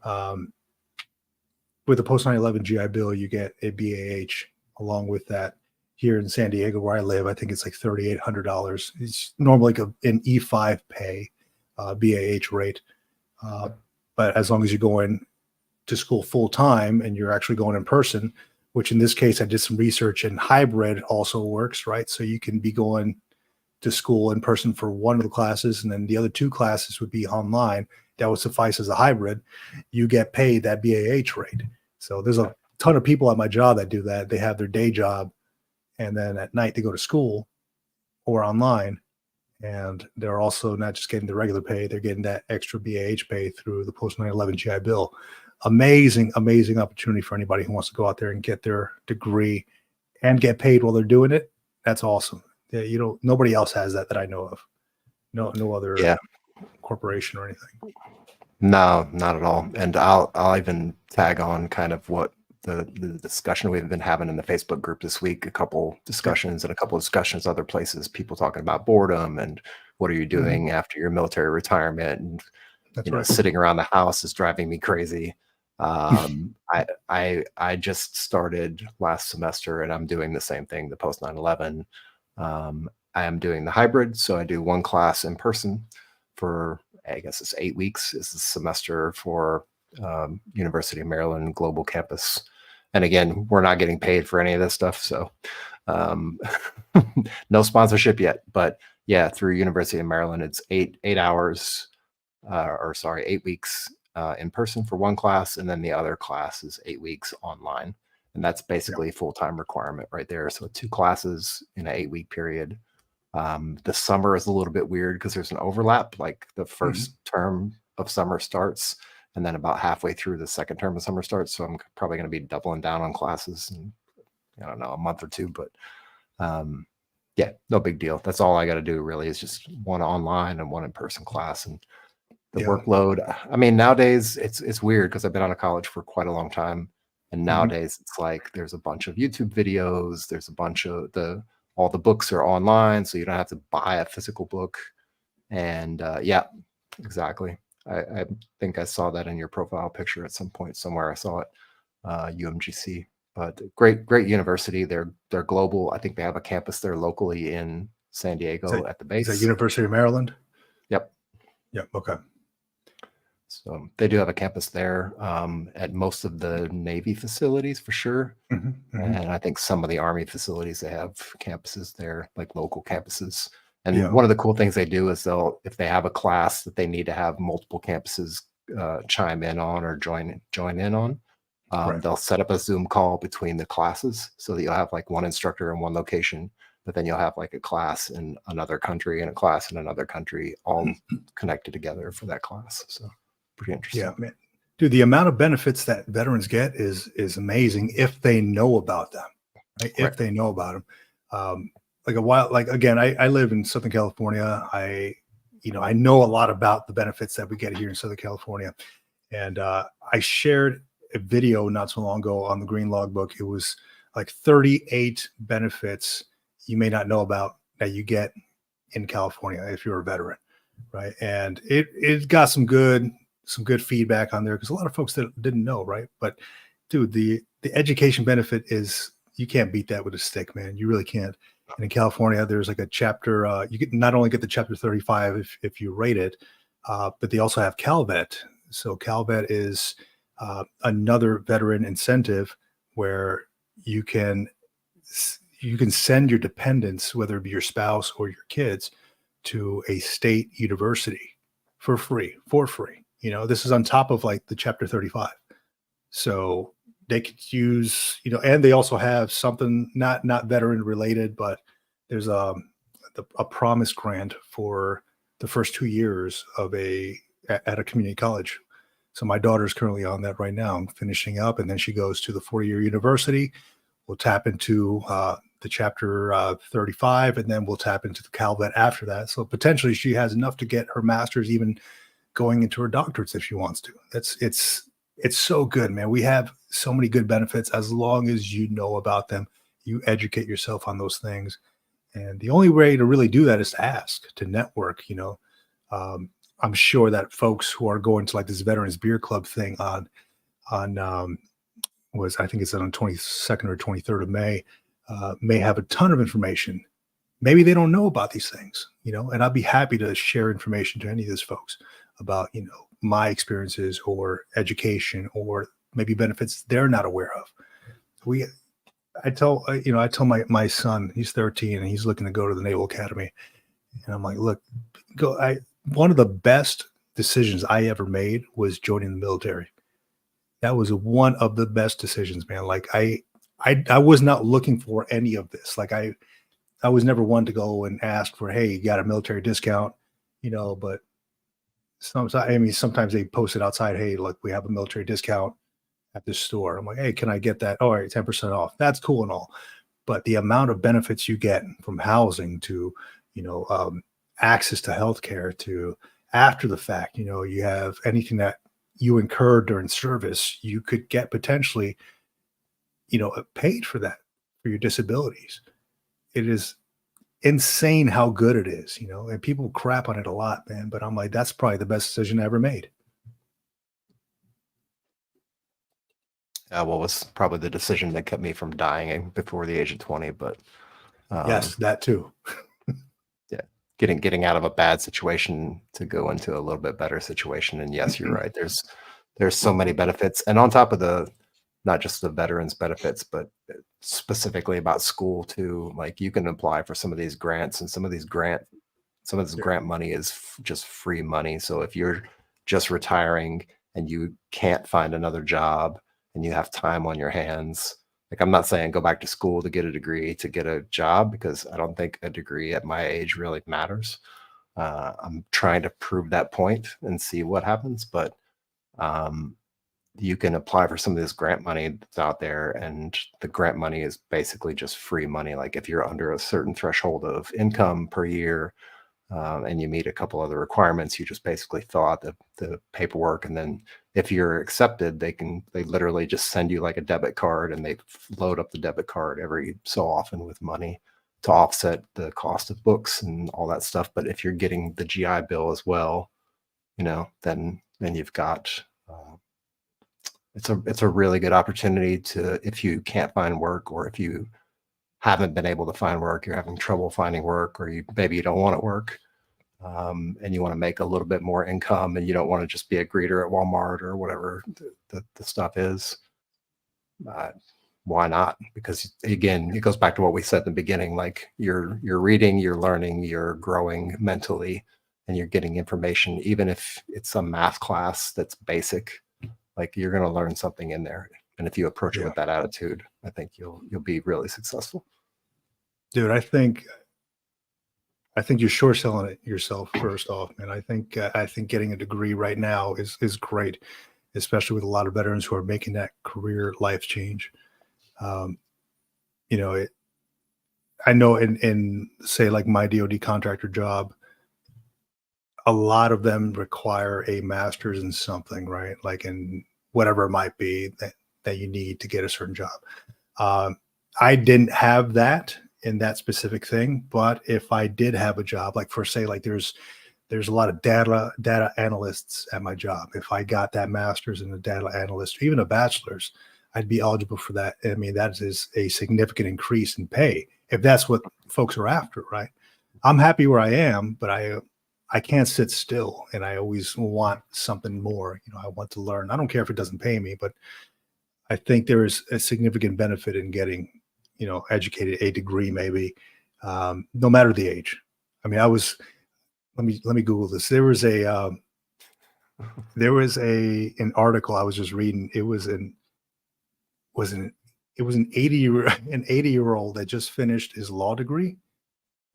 with the post 9/11 GI Bill, you get a BAH along with that. Here in San Diego, where I live, I think it's like $3,800. It's normally like an E5 pay BAH rate. But as long as you're going to school full time and you're actually going in person, which in this case, I did some research, and hybrid also works, right? So you can be going to school in person for one of the classes, and then the other two classes would be online. That would suffice as a hybrid. You get paid that BAH rate. So there's a ton of people at my job that do that. They have their day job, and then at night they go to school or online, and they're also not just getting the regular pay, they're getting that extra BAH pay through the post 9/11 GI Bill. Amazing opportunity for anybody who wants to go out there and get their degree and get paid while they're doing it. That's awesome. Yeah, nobody else has that I know of. No other corporation or anything. No, not at all. And I'll even tag on kind of what the discussion we've been having in the Facebook group this week, a couple discussions other places, people talking about boredom and what are you doing after your military retirement, and sitting around the house is driving me crazy. I just started last semester and I'm doing the same thing, the post 9/11. I am doing the hybrid, so I do one class in person for, I guess it's 8 weeks is the semester for University of Maryland Global Campus. And again, we're not getting paid for any of this stuff, so no sponsorship yet. But yeah, through University of Maryland, it's 8 hours, 8 weeks in person for one class, and then the other class is 8 weeks online. And that's basically a full-time requirement right there. So 2 classes in an 8-week period. The summer is a little bit weird because there's an overlap. Like the first term of summer starts, and then about halfway through the second term of summer starts. So I'm probably going to be doubling down on classes in, I don't know, a month or two. But yeah, no big deal. That's all I got to do really is just one online and one in-person class. And the workload, I mean, nowadays it's weird because I've been out of college for quite a long time. And nowadays it's like there's a bunch of YouTube videos. There's a bunch of all the books are online, so you don't have to buy a physical book. And yeah, exactly. I think I saw that in your profile picture at some point somewhere. I saw it, UMGC. But great university. They're global. I think they have a campus there locally in San Diego at the base. Is that University of Maryland? Yep. Yep. Okay. So they do have a campus there at most of the Navy facilities for sure. And I think some of the Army facilities, they have campuses there, like local campuses. And one of the cool things they do is if they have a class that they need to have multiple campuses chime in on or join in on, they'll set up a Zoom call between the classes so that you'll have like one instructor in one location, but then you'll have like a class in another country and a class in another country, all connected together for that class. So pretty interesting. Yeah, man. Dude, the amount of benefits that veterans get is amazing if they know about them. Right? If they know about them. Again, I live in Southern California. I know a lot about the benefits that we get here in Southern California. And I shared a video not so long ago on the Green Logbook. It was like 38 benefits you may not know about that you get in California if you're a veteran, right? And it got some good feedback on there because a lot of folks that didn't know, right? But dude, the education benefit is, you can't beat that with a stick, man. You really can't. And in California, there's like a chapter, you can not only get the chapter 35 if you rate it, but they also have CalVet. So CalVet is another veteran incentive where you can send your dependents, whether it be your spouse or your kids, to a state university for free. This is on top of like the chapter 35. So they could use, and they also have something not veteran related, but there's a promise grant for the first 2 years at a community college. So my daughter's currently on that right now. I'm finishing up, and then she goes to the 4-year university. We'll tap into the chapter 35, and then we'll tap into the CalVet after that. So potentially she has enough to get her master's, even going into her doctorates if she wants to. It's so good, man. We have so many good benefits as long as you know about them, you educate yourself on those things. And the only way to really do that is to ask, to network. I'm sure that folks who are going to like this Veterans Beer Club thing I think it's on the 22nd or 23rd of May, may have a ton of information. Maybe they don't know about these things, and I'd be happy to share information to any of these folks about, my experiences or education or maybe benefits they're not aware of. I tell my son, he's 13 and he's looking to go to the Naval Academy. And I'm like, look, one of the best decisions I ever made was joining the military. That was one of the best decisions, man. Like I was not looking for any of this. Like I was never one to go and ask for, hey, you got a military discount, but sometimes they post it outside, hey, look, we have a military discount at this store. I'm like, hey, can I get that? All right, 10% off. That's cool and all. But the amount of benefits you get from housing to, access to healthcare to after the fact, you have anything that you incurred during service, you could get potentially, paid for that, for your disabilities. It is insane how good it is, and people crap on it a lot, man. But I'm like, that's probably the best decision I ever made. Well, was probably the decision that kept me from dying before the age of 20, but yes, that too. Yeah, getting out of a bad situation to go into a little bit better situation. And yes, you're right. There's there's so many benefits. And on top of not just the veterans benefits, but specifically about school too. Like you can apply for some of these grants, and some of this grant money is just free money. So if you're just retiring and you can't find another job and you have time on your hands, like I'm not saying go back to school to get a degree to get a job, because I don't think a degree at my age really matters. I'm trying to prove that point and see what happens, but you can apply for some of this grant money that's out there, and the grant money is basically just free money. Like if you're under a certain threshold of income per year, and you meet a couple other requirements, you just basically fill out the paperwork, and then if you're accepted, they literally just send you like a debit card, and they load up the debit card every so often with money to offset the cost of books and all that stuff. But if you're getting the GI Bill as well, then you've got it's a really good opportunity to, if you can't find work, or if you haven't been able to find work, you're having trouble finding work, or maybe you don't want to work, and you want to make a little bit more income, and you don't want to just be a greeter at Walmart or whatever the stuff is. Why not? Because again, it goes back to what we said in the beginning. Like you're reading, you're learning, you're growing mentally, and you're getting information, even if it's a math class that's basic. Like you're going to learn something in there, and if you approach it with that attitude, I think you'll be really successful. Dude, I think you're short selling it yourself. First off, man, I think getting a degree right now is great, especially with a lot of veterans who are making that career life change. I know in say like my DoD contractor job, a lot of them require a master's in something, right? Like in whatever it might be that you need to get a certain job. I didn't have that in that specific thing, but if I did have a job, like for say, like there's a lot of data analysts at my job. If I got that master's in a data analyst, even a bachelor's, I'd be eligible for that. I mean, that is a significant increase in pay if that's what folks are after, right? I'm happy where I am, but I can't sit still, and I always want something more. I want to learn. I don't care if it doesn't pay me, but I think there is a significant benefit in getting, educated, a degree maybe, no matter the age. I mean, let me Google this. There was an article I was just reading. It was an 80-year-old that just finished his law degree.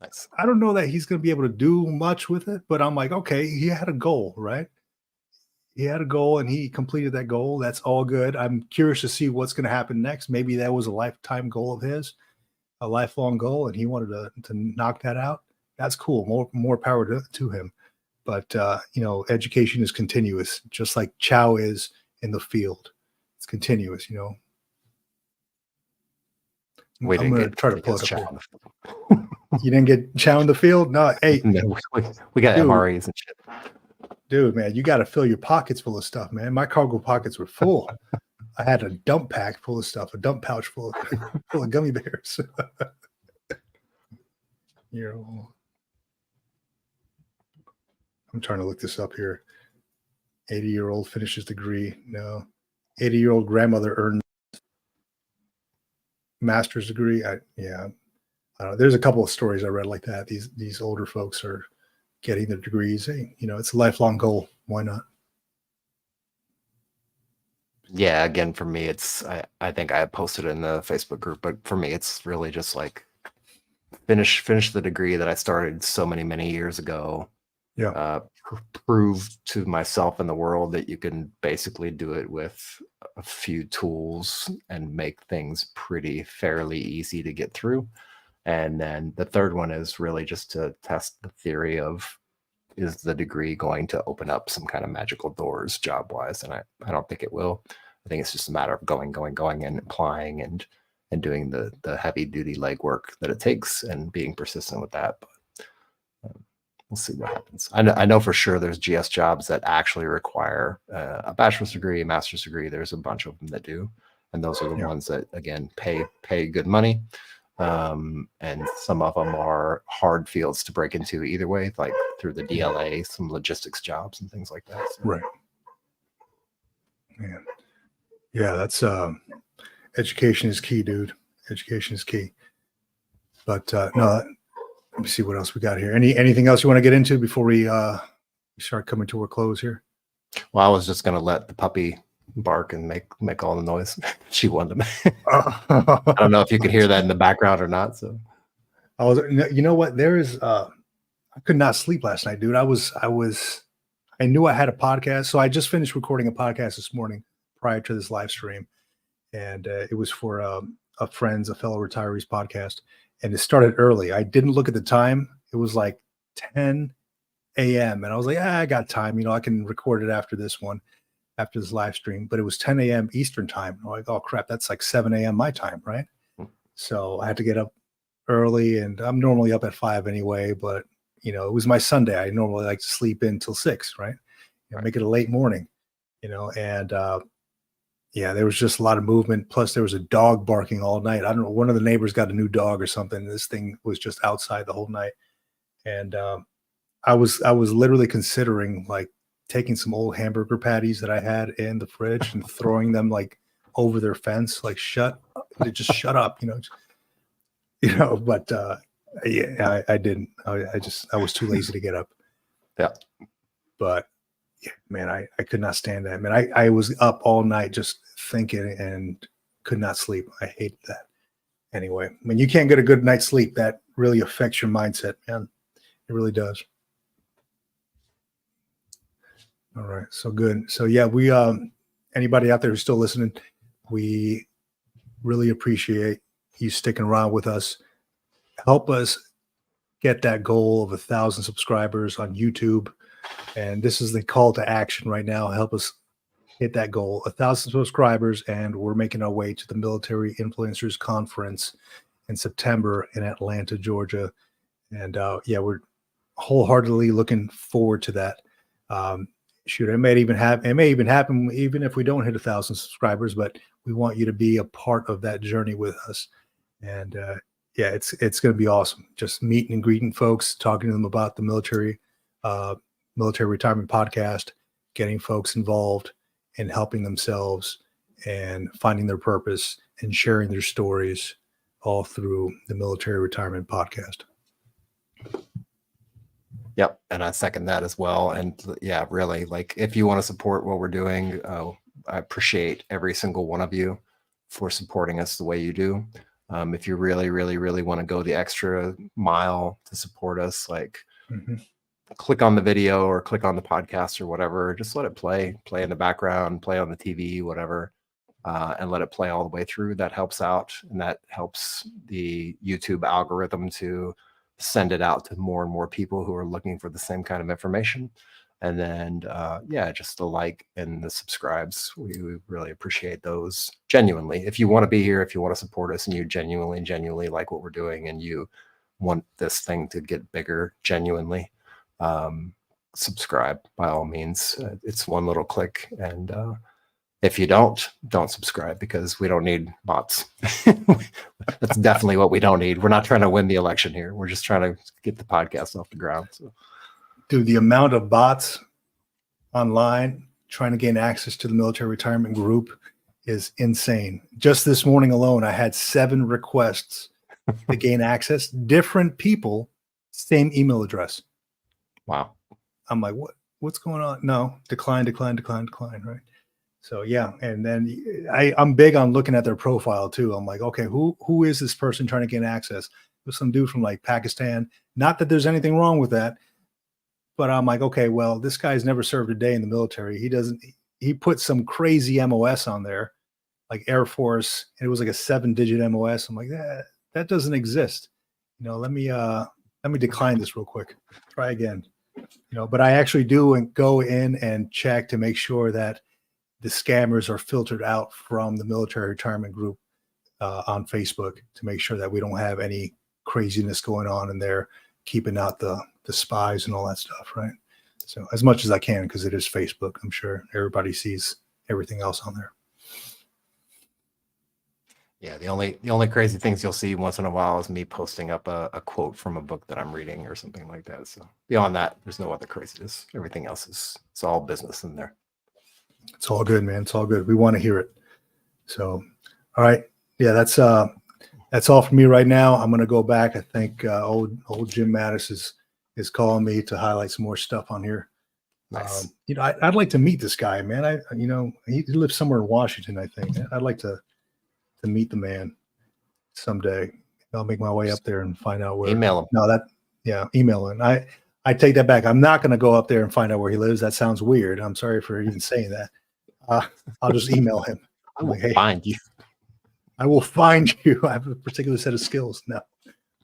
Nice. I don't know that he's going to be able to do much with it, but I'm like, okay, he had a goal, right? He had a goal and he completed that goal. That's all good. I'm curious to see what's going to happen next. Maybe that was a lifetime goal of his, a lifelong goal, and he wanted to knock that out. That's cool. More power to him. But education is continuous, just like chow is in the field. It's continuous. I'm going to try to pull it up here. You didn't get chow in the field? No, hey. No, we got MREs and shit. Dude, man, you got to fill your pockets full of stuff, man. My cargo pockets were full. I had a dump pack full of stuff, a dump pouch full of gummy bears. I'm trying to look this up here. 80-year-old finishes degree. No. 80-year-old grandmother earned master's degree. I don't know. There's a couple of stories I read like that. These older folks are getting their degrees. Hey, it's a lifelong goal. Why not? Yeah, again, for me, I think I posted it in the Facebook group, but for me, it's really just like finish the degree that I started so many years ago. Yeah. Prove to myself and the world that you can basically do it with a few tools and make things fairly easy to get through. And then the third one is really just to test the theory of, is the degree going to open up some kind of magical doors job wise? And I don't think it will. I think it's just a matter of going and applying and doing the heavy duty legwork that it takes and being persistent with that. But we'll see what happens. I know for sure there's GS jobs that actually require a bachelor's degree, a master's degree. There's a bunch of them that do. And those are the ones that, again, pay good money. And some of them are hard fields to break into either way, like through the DLA, some logistics jobs and things like that. So. Right. Man. Yeah, that's education is key, dude. Education is key. But no, let me see what else we got here. Anything else you want to get into before we start coming to a close here? Well, I was just gonna let the puppy bark and make all the noise she wanted to. I don't know if you could hear that in the background or not. So I was, you know what? There is I could not sleep last night, dude. I knew I had a podcast, so I just finished recording a podcast this morning prior to this live stream, and it was for a fellow retirees podcast, and it started early. I didn't look at the time; it was like 10 a.m., and I was like, I got time. I can record it after this live stream. But it was 10 a.m. Eastern time. I'm like, oh crap, that's like 7 a.m. my time, right? So I had to get up early, and I'm normally up at 5 anyway, but it was my Sunday. I normally like to sleep in till 6, right? Make it a late morning, and yeah, there was just a lot of movement. Plus there was a dog barking all night. I don't know, one of the neighbors got a new dog or something. This thing was just outside the whole night. And I was literally considering like taking some old hamburger patties that I had in the fridge and throwing them like over their fence, like shut up, but yeah, I didn't. I was too lazy to get up. Yeah. But yeah, man, I could not stand that. Man, I was up all night just thinking and could not sleep. I hated that. Anyway, when you can't get a good night's sleep, that really affects your mindset, man. It really does. All right. So good. So yeah, we anybody out there who's still listening, we really appreciate you sticking around with us. Help us get that goal of 1,000 subscribers on YouTube. And this is the call to action right now. Help us hit that goal, 1,000 subscribers. And we're making our way to the Military Influencers Conference in September in Atlanta, Georgia. And yeah, we're wholeheartedly looking forward to that. It may even happen even if we don't hit 1,000 subscribers, but we want you to be a part of that journey with us. And yeah, it's going to be awesome. Just meeting and greeting folks, talking to them about the military retirement podcast, getting folks involved and helping themselves and finding their purpose and sharing their stories all through the military retirement podcast. Yep. And I second that as well. And yeah, really, like if you want to support what we're doing, I appreciate every single one of you for supporting us the way you do. If you really, really, really want to go the extra mile to support us, like click on the video or click on the podcast or whatever, just let it play in the background, play on the TV, whatever, and let it play all the way through. That helps out. And that helps the YouTube algorithm to send it out to more and more people who are looking for the same kind of information. And then, yeah, just the like and the subscribes. We really appreciate those genuinely. If you want to be here, if you want to support us and you genuinely like what we're doing and you want this thing to get bigger, genuinely, subscribe by all means. It's one little click. And if you don't subscribe, because we don't need bots. That's definitely what we don't need. We're not trying to win the election here. We're just trying to get the podcast off the ground. So. Dude, the amount of bots online trying to gain access to the military retirement group is insane. Just this morning alone, I had 7 requests to gain access. Different people, same email address. Wow. I'm like, what's going on? No, decline, right? So yeah, and then I'm big on looking at their profile too. I'm like, okay, who is this person trying to gain access? There's some dude from like Pakistan. Not that there's anything wrong with that. But I'm like, okay, well, this guy's never served a day in the military. He put some crazy MOS on there, like Air Force. And it was like a 7-digit MOS. I'm like, that doesn't exist. Let me decline this real quick. Try again. But I actually do go in and check to make sure that the scammers are filtered out from the military retirement group on Facebook to make sure that we don't have any craziness going on in there, keeping out the spies and all that stuff, right? So as much as I can, because it is Facebook, I'm sure everybody sees everything else on there. Yeah, the only crazy things you'll see once in a while is me posting up a quote from a book that I'm reading or something like that. So beyond that, there's no other craziness. Everything else it's all business in there. It's all good, man. It's all good. We want to hear it. So, all right. Yeah, that's all for me right now. I'm going to go back. I think old Jim Mattis is calling me to highlight some more stuff on here. Nice. I'd like to meet this guy, man. He lives somewhere in Washington, I think. I'd like to meet the man someday. I'll make my way up there and find out where. Email him. No, email him. I take that back. I'm not going to go up there and find out where he lives. That sounds weird. I'm sorry for even saying that. I'll just email him. I will find you. I will find you. I have a particular set of skills. No,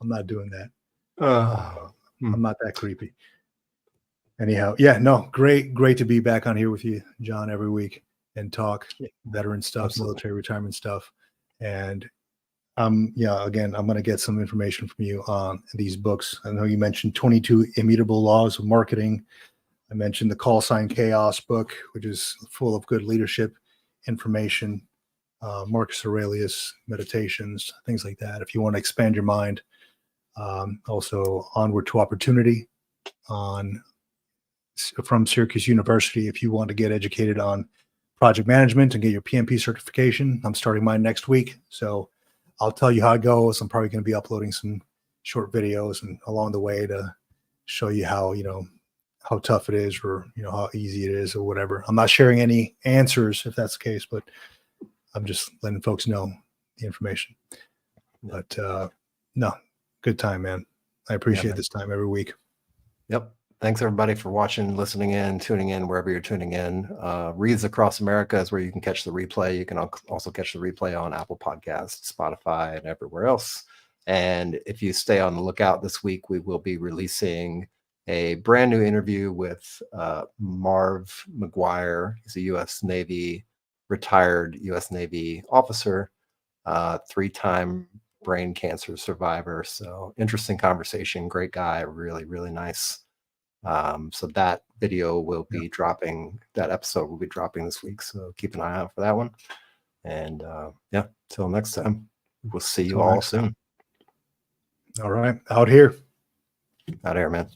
I'm not doing that. I'm not that creepy. Anyhow, yeah, no, great to be back on here with you, John, every week and talk veteran stuff, Absolutely. military retirement stuff. And again, I'm going to get some information from you on these books. I know you mentioned 22 Immutable Laws of Marketing. I mentioned the Call Sign Chaos book, which is full of good leadership information. Marcus Aurelius meditations, things like that. If you want to expand your mind, also Onward to Opportunity from Syracuse University. If you want to get educated on project management and get your PMP certification, I'm starting mine next week. So I'll tell you how it goes. I'm probably going to be uploading some short videos and along the way to show you how tough it is, or how easy it is, or whatever. I'm not sharing any answers if that's the case, but I'm just letting folks know the information. But no, good time, man. I appreciate this time every week. Yep. Thanks everybody for watching, listening in, tuning in, wherever you're tuning in. Reads Across America is where you can catch the replay. You can also catch the replay on Apple Podcasts, Spotify, and everywhere else. And if you stay on the lookout this week, we will be releasing a brand new interview with Marv McGuire. He's a retired U.S. Navy officer, 3-time brain cancer survivor. So interesting conversation, great guy, really, really nice. So that video will be dropping, that episode will be dropping this week. So keep an eye out for that one. And till next time, we'll see you all soon. All right. Out here, man.